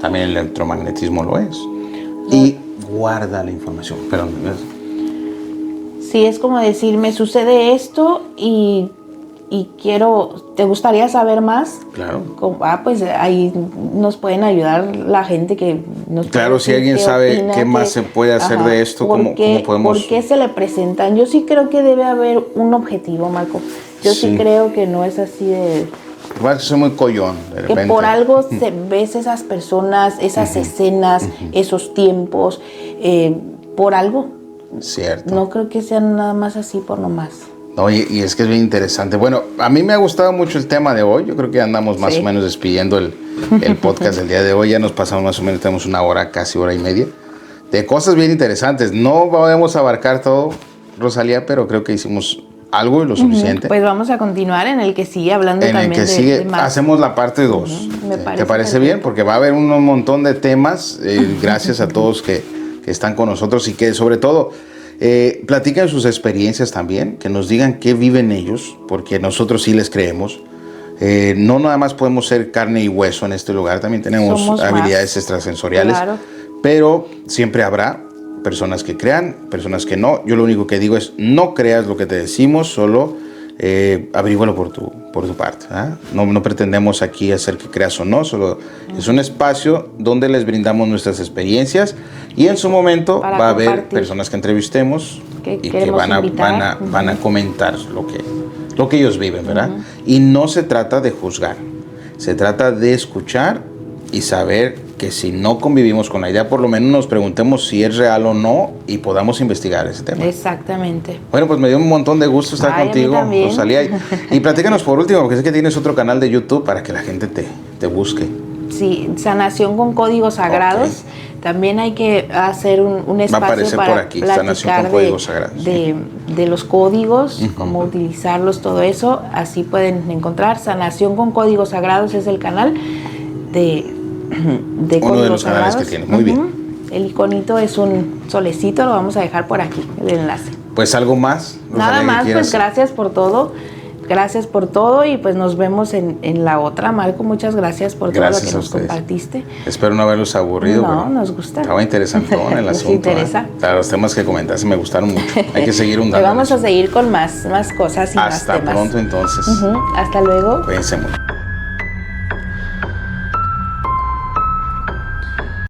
también el electromagnetismo lo es. Y guarda la información. Perdón. Sí, es como decir, me sucede esto y ¿te gustaría saber más? Claro. Pues ahí nos pueden ayudar la gente que nos Claro, si alguien sabe qué más se puede hacer de esto, ¿cómo podemos? ¿Por qué se le presentan? Yo sí creo que debe haber un objetivo, Marco. Yo sí creo que no es así de... Soy muy collón, de repente. Que por algo se ves esas personas, esas escenas, esos tiempos, por algo. Cierto. No creo que sean nada más así por nomás. No, y es que es bien interesante. Bueno, a mí me ha gustado mucho el tema de hoy. Yo creo que andamos más o menos despidiendo el podcast del día de hoy. Ya nos pasamos más o menos, tenemos una hora, casi hora y media, de cosas bien interesantes. No podemos abarcar todo, Rosalía, pero creo que hicimos algo y lo suficiente. Pues vamos a continuar en el que sigue hablando también en el que sigue, más. Hacemos la parte 2. ¿Te parece bien? Porque va a haber un montón de temas. Gracias a todos que están con nosotros y que sobre todo platiquen sus experiencias también, que nos digan qué viven ellos, porque nosotros sí les creemos. No nada más podemos ser carne y hueso en este lugar, también tenemos Somos habilidades más extrasensoriales, claro. Pero siempre habrá personas que crean, personas que no. Yo lo único que digo es, no creas lo que te decimos, solo averígualo por tu parte. No pretendemos aquí hacer que creas o no, solo es un espacio donde les brindamos nuestras experiencias, y en su momento va a haber personas que entrevistemos y que van a comentar lo que ellos viven, ¿verdad? Y no se trata de juzgar, se trata de escuchar y saber que si no convivimos con la idea, por lo menos nos preguntemos si es real o no y podamos investigar ese tema. Exactamente. Bueno, pues me dio un montón de gusto estar contigo, Rosalía. Y platícanos por último, porque sé que tienes otro canal de YouTube para que la gente te busque. Sí, Sanación con Códigos Sagrados. Okay. También hay que hacer un espacio para por aquí, Sanación con Códigos Sagrados. De los códigos, cómo utilizarlos, todo eso. Así pueden encontrar. Sanación con Códigos Sagrados es el canal de uno de los canales que tiene. Muy bien. El iconito es un solecito, lo vamos a dejar por aquí, el enlace. Pues algo más. Nada más, pues gracias por todo. Gracias por todo y pues nos vemos en la otra. Marco, muchas gracias por todo lo que nos compartiste. Espero no haberlos aburrido. No, nos gusta. Estaba interesantón el asunto. Interesa. Los temas que comentaste me gustaron mucho. Hay que seguir hundando. Vamos a seguir con más cosas y Hasta más temas. Hasta pronto entonces. Hasta luego. Cuídense mucho.